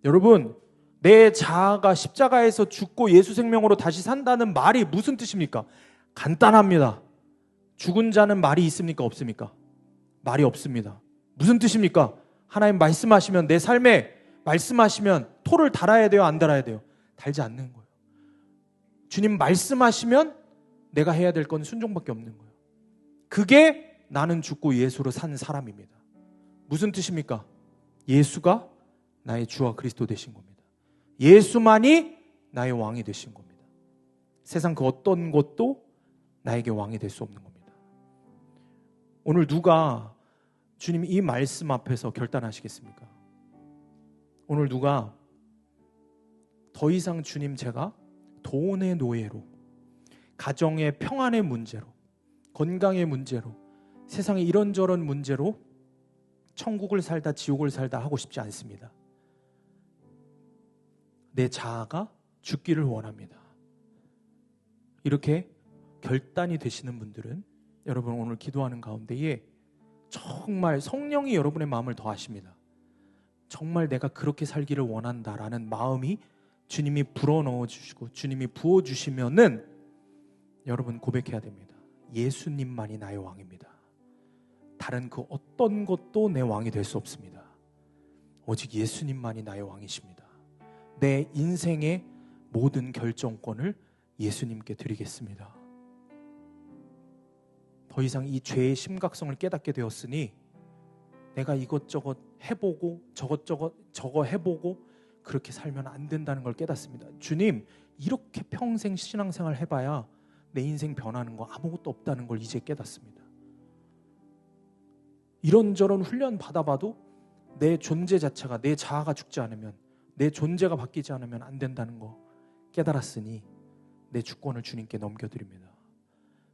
여러분, 내 자아가 십자가에서 죽고 예수 생명으로 다시 산다는 말이 무슨 뜻입니까? 간단합니다. 죽은 자는 말이 있습니까? 없습니까? 말이 없습니다. 무슨 뜻입니까? 하나님 말씀하시면 내 삶에 말씀하시면 토를 달아야 돼요? 안 달아야 돼요? 달지 않는 거예요. 주님 말씀하시면 내가 해야 될 건 순종밖에 없는 거예요. 그게 나는 죽고 예수로 산 사람입니다. 무슨 뜻입니까? 예수가 나의 주와 그리스도 되신 겁니다. 예수만이 나의 왕이 되신 겁니다. 세상 그 어떤 것도 나에게 왕이 될 수 없는 겁니다. 오늘 누가 주님 이 말씀 앞에서 결단하시겠습니까? 오늘 누가 더 이상 주님 제가 돈의 노예로, 가정의 평안의 문제로, 건강의 문제로, 세상의 이런저런 문제로 천국을 살다 지옥을 살다 하고 싶지 않습니다. 내 자아가 죽기를 원합니다. 이렇게 결단이 되시는 분들은 여러분 오늘 기도하는 가운데에 정말 성령이 여러분의 마음을 더하십니다. 정말 내가 그렇게 살기를 원한다라는 마음이 주님이 불어넣어 주시고 주님이 부어주시면은 여러분 고백해야 됩니다. 예수님만이 나의 왕입니다. 다른 그 어떤 것도 내 왕이 될 수 없습니다. 오직 예수님만이 나의 왕이십니다. 내 인생의 모든 결정권을 예수님께 드리겠습니다. 더 이상 이 죄의 심각성을 깨닫게 되었으니 내가 이것저것 해보고 저거 해보고 그렇게 살면 안 된다는 걸 깨닫습니다. 주님, 이렇게 평생 신앙생활 해봐야 내 인생 변하는 거 아무것도 없다는 걸 이제 깨닫습니다. 이런저런 훈련 받아봐도 내 존재 자체가, 내 자아가 죽지 않으면, 내 존재가 바뀌지 않으면 안 된다는 거 깨달았으니 내 주권을 주님께 넘겨드립니다.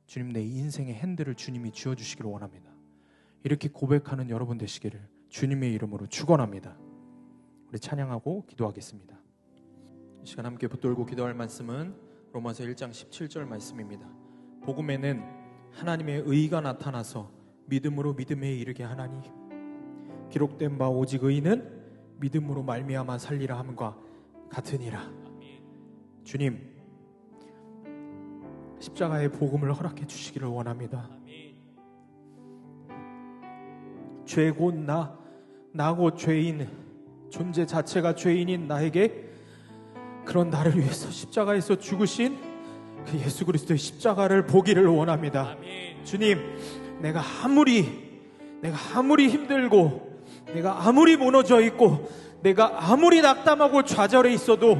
주님, 내 인생의 핸들을 주님이 쥐어주시기를 원합니다. 이렇게 고백하는 여러분 되시기를 주님의 이름으로 축원합니다. 우리 찬양하고 기도하겠습니다. 이 시간 함께 붙들고 기도할 말씀은 로마서 1장 17절 말씀입니다. 복음에는 하나님의 의가 나타나서 믿음으로 믿음에 이르게 하나니 기록된 바 오직 의인은 믿음으로 말미암아 살리라 함과 같으니라. 주님, 십자가의 복음을 허락해 주시기를 원합니다. 죄 곧 나 곧 죄인, 존재 자체가 죄인인 나에게 그런 나를 위해서 십자가에서 죽으신 그 예수 그리스도의 십자가를 보기를 원합니다. 주님, 내가 아무리 힘들고 내가 아무리 무너져 있고 내가 아무리 낙담하고 좌절해 있어도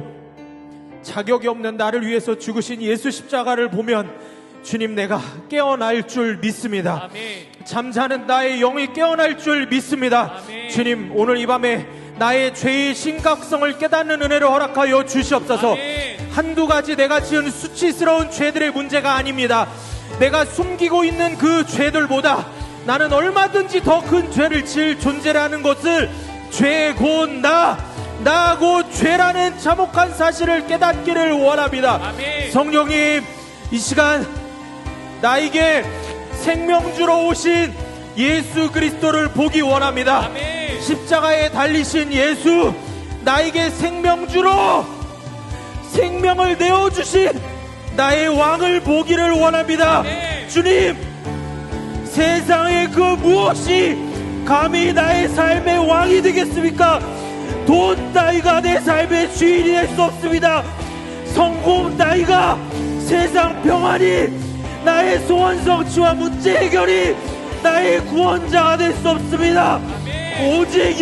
자격이 없는 나를 위해서 죽으신 예수 십자가를 보면 주님, 내가 깨어날 줄 믿습니다. 아멘. 잠자는 나의 영이 깨어날 줄 믿습니다. 아멘. 주님, 오늘 이 밤에 나의 죄의 심각성을 깨닫는 은혜를 허락하여 주시옵소서. 아멘. 한두 가지 내가 지은 수치스러운 죄들의 문제가 아닙니다. 내가 숨기고 있는 그 죄들보다 나는 얼마든지 더 큰 죄를 지을 존재라는 것을, 죄 곧 나 곧 죄라는 참혹한 사실을 깨닫기를 원합니다. 아멘. 성령님, 이 시간 나에게 생명 주러 오신 예수 그리스도를 보기 원합니다. 아멘. 십자가에 달리신 예수, 나에게 생명 주러 생명을 내어주신 나의 왕을 보기를 원합니다. 아멘. 주님, 세상의 그 무엇이 감히 나의 삶의 왕이 되겠습니까? 돈 따위가 내 삶의 주인이 될 수 없습니다. 성공 따위가, 세상 평안이, 나의 소원 성취와 문제 해결이 나의 구원자가 될 수 없습니다. 아멘. 오직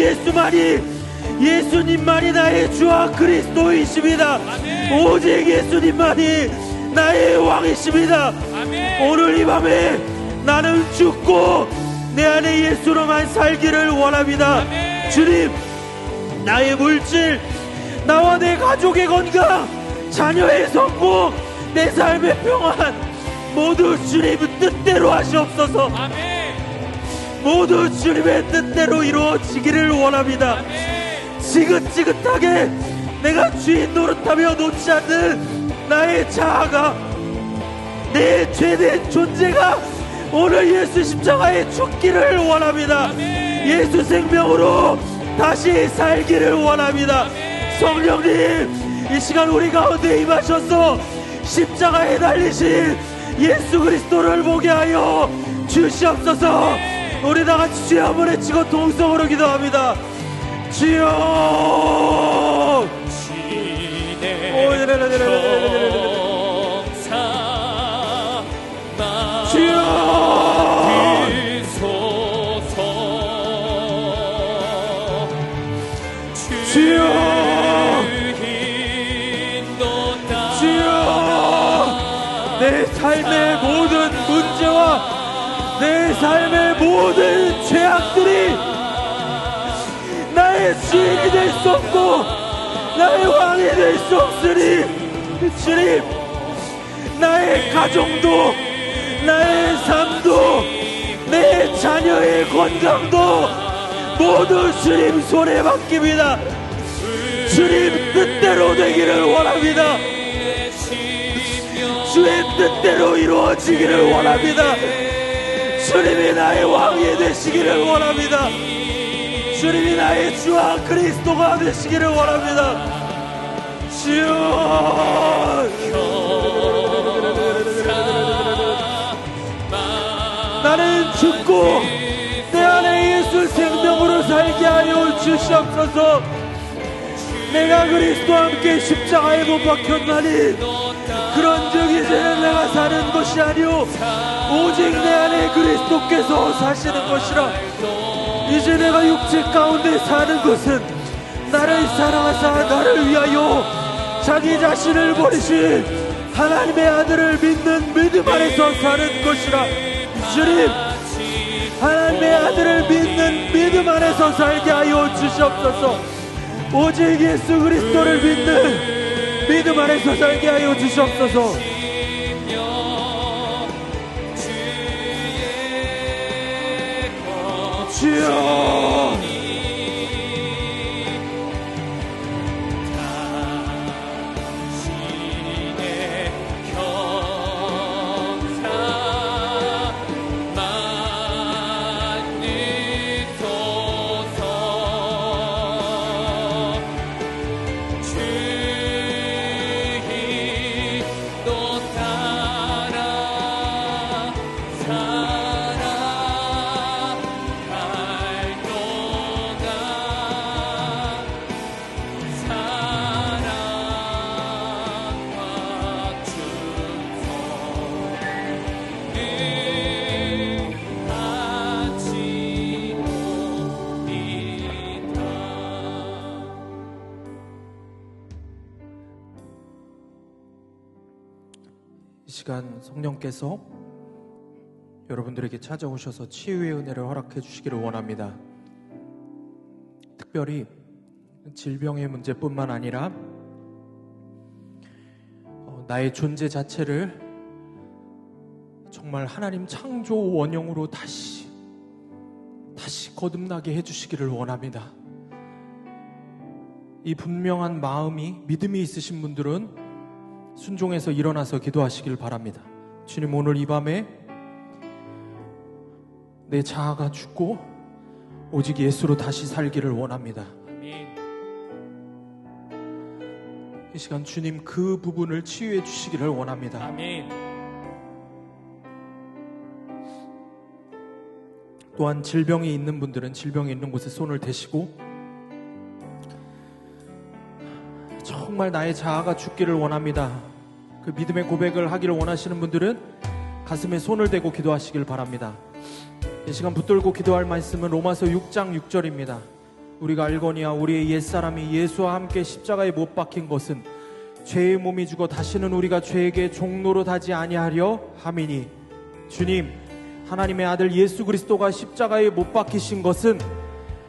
예수님만이 나의 주와 그리스도이십니다. 아멘. 오직 예수님만이 나의 왕이십니다. 아멘. 오늘 이 밤에 나는 죽고 내 안에 예수로만 살기를 원합니다. 아멘. 주님, 나의 물질, 나와 내 가족의 건강, 자녀의 성공, 내 삶의 평안, 모두 주님의 뜻대로 하시옵소서. 아멘. 모두 주님의 뜻대로 이루어지기를 원합니다. 아멘. 지긋지긋하게 내가 주인 노릇하며 놓지 않는 나의 자아가, 내 죄된 존재가 오늘 예수 십자가에 죽기를 원합니다. 아멘. 예수 생명으로 다시 살기를 원합니다. 아멘. 성령님, 이 시간 우리 가운데 임하셔서 십자가에 달리신 예수 그리스도를 보게 하여 주시옵소서. 아멘. 우리 다같이 주여 한번 외치고 동성으로 기도합니다. 주여. 주여, 내 삶의 모든 문제와 내 삶의 모든 죄악들이 나의 주인이 될 수 없고 나의 왕이 될 수 없으니, 주님, 나의 가정도, 나의 삶도, 내 자녀의 건강도 모두 주님 손에 맡깁니다. 주님 뜻대로 되기를 원합니다. 주의 뜻대로 이루어지기를 원합니다. 주님이 나의 왕이 되시기를 원합니다. 주님이 나의 주와 그리스도가 되시기를 원합니다. 주여, 나는 죽고 내 안에 예수 생명으로 살게 하여 주시옵소서. 내가 그리스도와 함께 십자가에 못 박혔나니 그런즉 이제는 내가 사는 것이 아니오 오직 내 안에 그리스도께서 사시는 것이라. 이제 내가 육체 가운데 사는 것은 나를 사랑하사 나를 위하여 자기 자신을 버리신 하나님의 아들을 믿는 믿음 안에서 사는 것이라. 주님, 하나님의 아들을 믿는 믿음 안에서 살게 하여 주시옵소서. 오직 예수 그리스도를 믿는 믿음 안에서 살게 하여 주시옵소서. 주여, 이 시간 성령께서 여러분들에게 찾아오셔서 치유의 은혜를 허락해 주시기를 원합니다. 특별히 질병의 문제뿐만 아니라 나의 존재 자체를 정말 하나님 창조 원형으로 다시 거듭나게 해주시기를 원합니다. 이 분명한 마음이, 믿음이 있으신 분들은 순종해서 일어나서 기도하시길 바랍니다. 주님, 오늘 이 밤에 내 자아가 죽고 오직 예수로 다시 살기를 원합니다. 이 시간 주님 그 부분을 치유해 주시기를 원합니다. 아멘. 또한 질병이 있는 분들은 질병이 있는 곳에 손을 대시고, 정말 나의 자아가 죽기를 원합니다. 그 믿음의 고백을 하기를 원하시는 분들은 가슴에 손을 대고 기도하시길 바랍니다. 이 시간 붙들고 기도할 말씀은 로마서 6장 6절입니다. 우리가 알거니와 우리의 옛사람이 예수와 함께 십자가에 못 박힌 것은 죄의 몸이 죽어 다시는 우리가 죄에게 종노릇하지 아니하려 함이니. 주님, 하나님의 아들 예수 그리스도가 십자가에 못 박히신 것은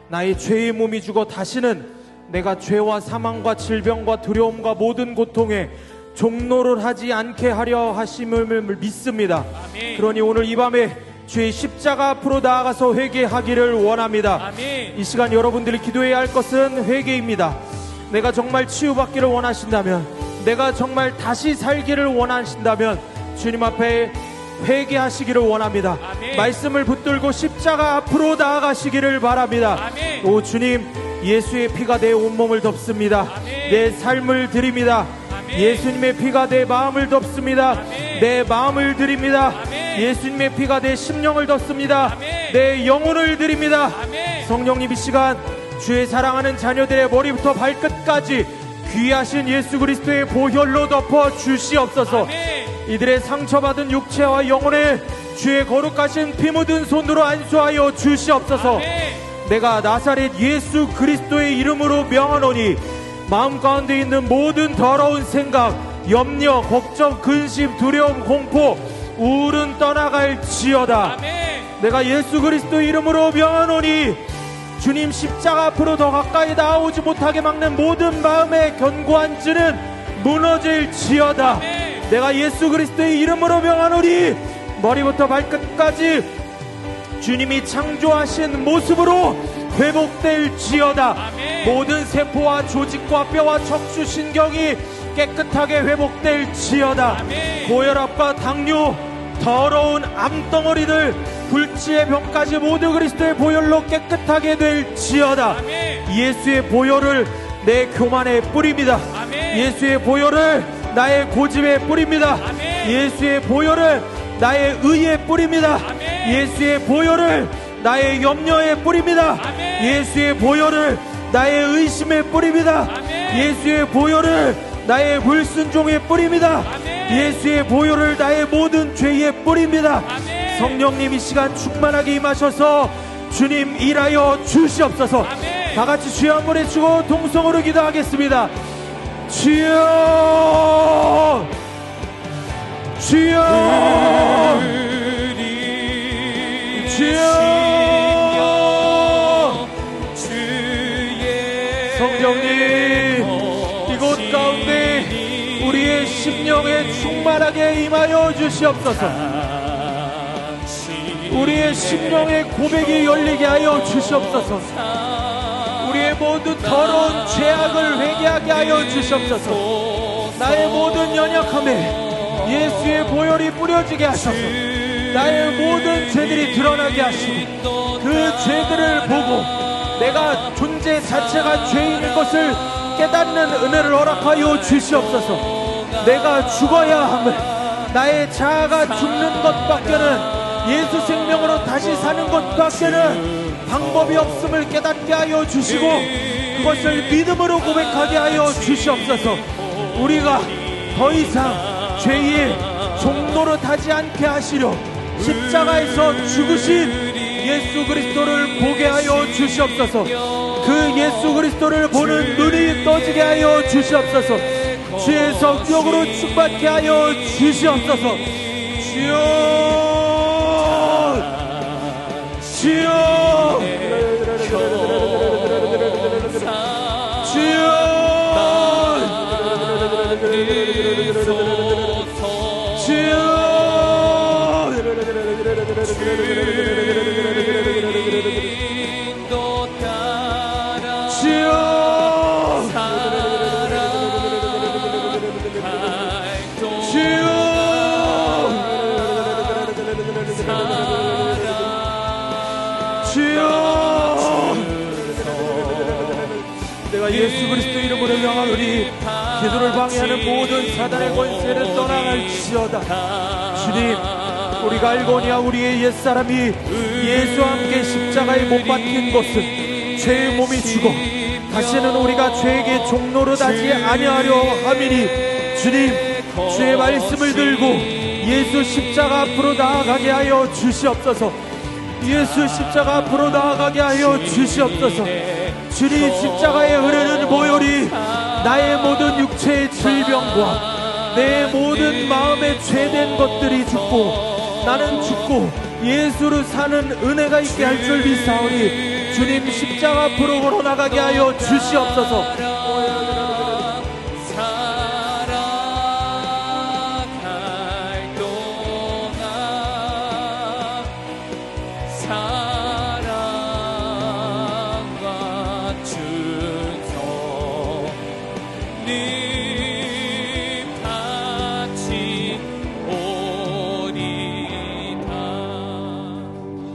나의 죄의 몸이 죽어 다시는 내가 죄와 사망과 질병과 두려움과 모든 고통에 종노릇하지 않게 하려 하심을 믿습니다. 아멘. 그러니 오늘 이 밤에 주의 십자가 앞으로 나아가서 회개하기를 원합니다. 아멘. 이 시간 여러분들이 기도해야 할 것은 회개입니다. 내가 정말 치유받기를 원하신다면, 내가 정말 다시 살기를 원하신다면 주님 앞에 회개하시기를 원합니다. 아멘. 말씀을 붙들고 십자가 앞으로 나아가시기를 바랍니다. 아멘. 오 주님, 예수의 피가 내 온몸을 덮습니다. 아멘. 내 삶을 드립니다. 아멘. 예수님의 피가 내 마음을 덮습니다. 아멘. 내 마음을 드립니다. 아멘. 예수님의 피가 내 심령을 덮습니다. 아멘. 내 영혼을 드립니다. 아멘. 성령님, 이 시간 주의 사랑하는 자녀들의 머리부터 발끝까지 귀하신 예수 그리스도의 보혈로 덮어 주시옵소서. 아멘. 이들의 상처받은 육체와 영혼에 주의 거룩하신 피 묻은 손으로 안수하여 주시옵소서. 아멘. 내가 나사렛 예수 그리스도의 이름으로 명하노니 마음 가운데 있는 모든 더러운 생각, 염려, 걱정, 근심, 두려움, 공포, 우울은 떠나갈지어다. 아멘. 내가 예수 그리스도의 이름으로 명하노니 주님 십자가 앞으로 더 가까이 나오지 못하게 막는 모든 마음의 견고한 즈는 무너질지어다. 아멘. 내가 예수 그리스도의 이름으로 명하노니 머리부터 발끝까지 주님이 창조하신 모습으로 회복될지어다. 아멘. 모든 세포와 조직과 뼈와 척추 신경이 깨끗하게 회복될지어다. 아멘. 고혈압과 당뇨, 더러운 암덩어리들, 불치의 병까지 모두 그리스도의 보혈로 깨끗하게 될지어다. 아멘. 예수의 보혈을 내 교만에 뿌립니다. 아멘. 예수의 보혈을 나의 고집에 뿌립니다. 아멘. 예수의 보혈을 나의 의에 뿌립니다. 아멘. 예수의 보혈을 나의 염려에 뿌립니다. 아멘. 예수의 보혈을 나의 의심에 뿌립니다. 아멘. 예수의 보혈을 나의 불순종에 뿌립니다. 아멘. 예수의 보혈을 나의 모든 죄에 뿌립니다. 아멘. 성령님, 이 시간 충만하게 임하셔서 주님 일하여 주시옵소서. 아멘. 다같이 주여 한번 외치고 동성으로 기도하겠습니다. 주여, 주여, 주여. 성령님, 이곳 가운데 우리의 심령에 충만하게 임하여 주시옵소서. 우리의 심령의 고백이 열리게 하여 주시옵소서. 우리의 모든 더러운 죄악을 회개하게 하여 주시옵소서. 나의 모든 연약함에 예수의 보혈이 뿌려지게 하셔서 나의 모든 죄들이 드러나게 하시고 그 죄들을 보고 내가 존재 자체가 죄인인 것을 깨닫는 은혜를 허락하여 주시옵소서. 내가 죽어야 함을, 나의 자아가 죽는 것밖에는, 예수 생명으로 다시 사는 것밖에는 방법이 없음을 깨닫게 하여 주시고 그것을 믿음으로 고백하게 하여 주시옵소서. 우리가 더 이상 죄의 종노릇하지 않게 하시려 십자가에서 죽으신 예수 그리스도를 보게 하여 주시옵소서. 그 예수 그리스도를 보는 눈이 떠지게 하여 주시옵소서. 주의 성령으로 충만케 하여 주시옵소서. 주여, 주여, 주여, 내가 예수 그리스도 이름으로 명하노니 기도를 방해하는 모든 사단의 권세를 떠나갈지어다. 주님, 우리가 알거니와 우리의 옛사람이 예수와 함께 십자가에 못 박힌 것은 죄의 몸이 죽어 다시는 우리가 죄에게 종노릇하지 아니하려 함이니, 주님, 주의 말씀을 들고 예수 십자가 앞으로 나아가게 하여 주시옵소서. 예수 십자가 앞으로 나아가게 하여 주시옵소서. 주님, 십자가에 흐르는 보혈이 나의 모든 육체의 질병과 내 모든 마음의 죄된 것들이 죽고 나는 죽고 예수를 사는 은혜가 있게 할 줄 믿사오니, 주님, 십자가 앞으로 걸어나가게 하여 주시옵소서. 사랑과 준성 네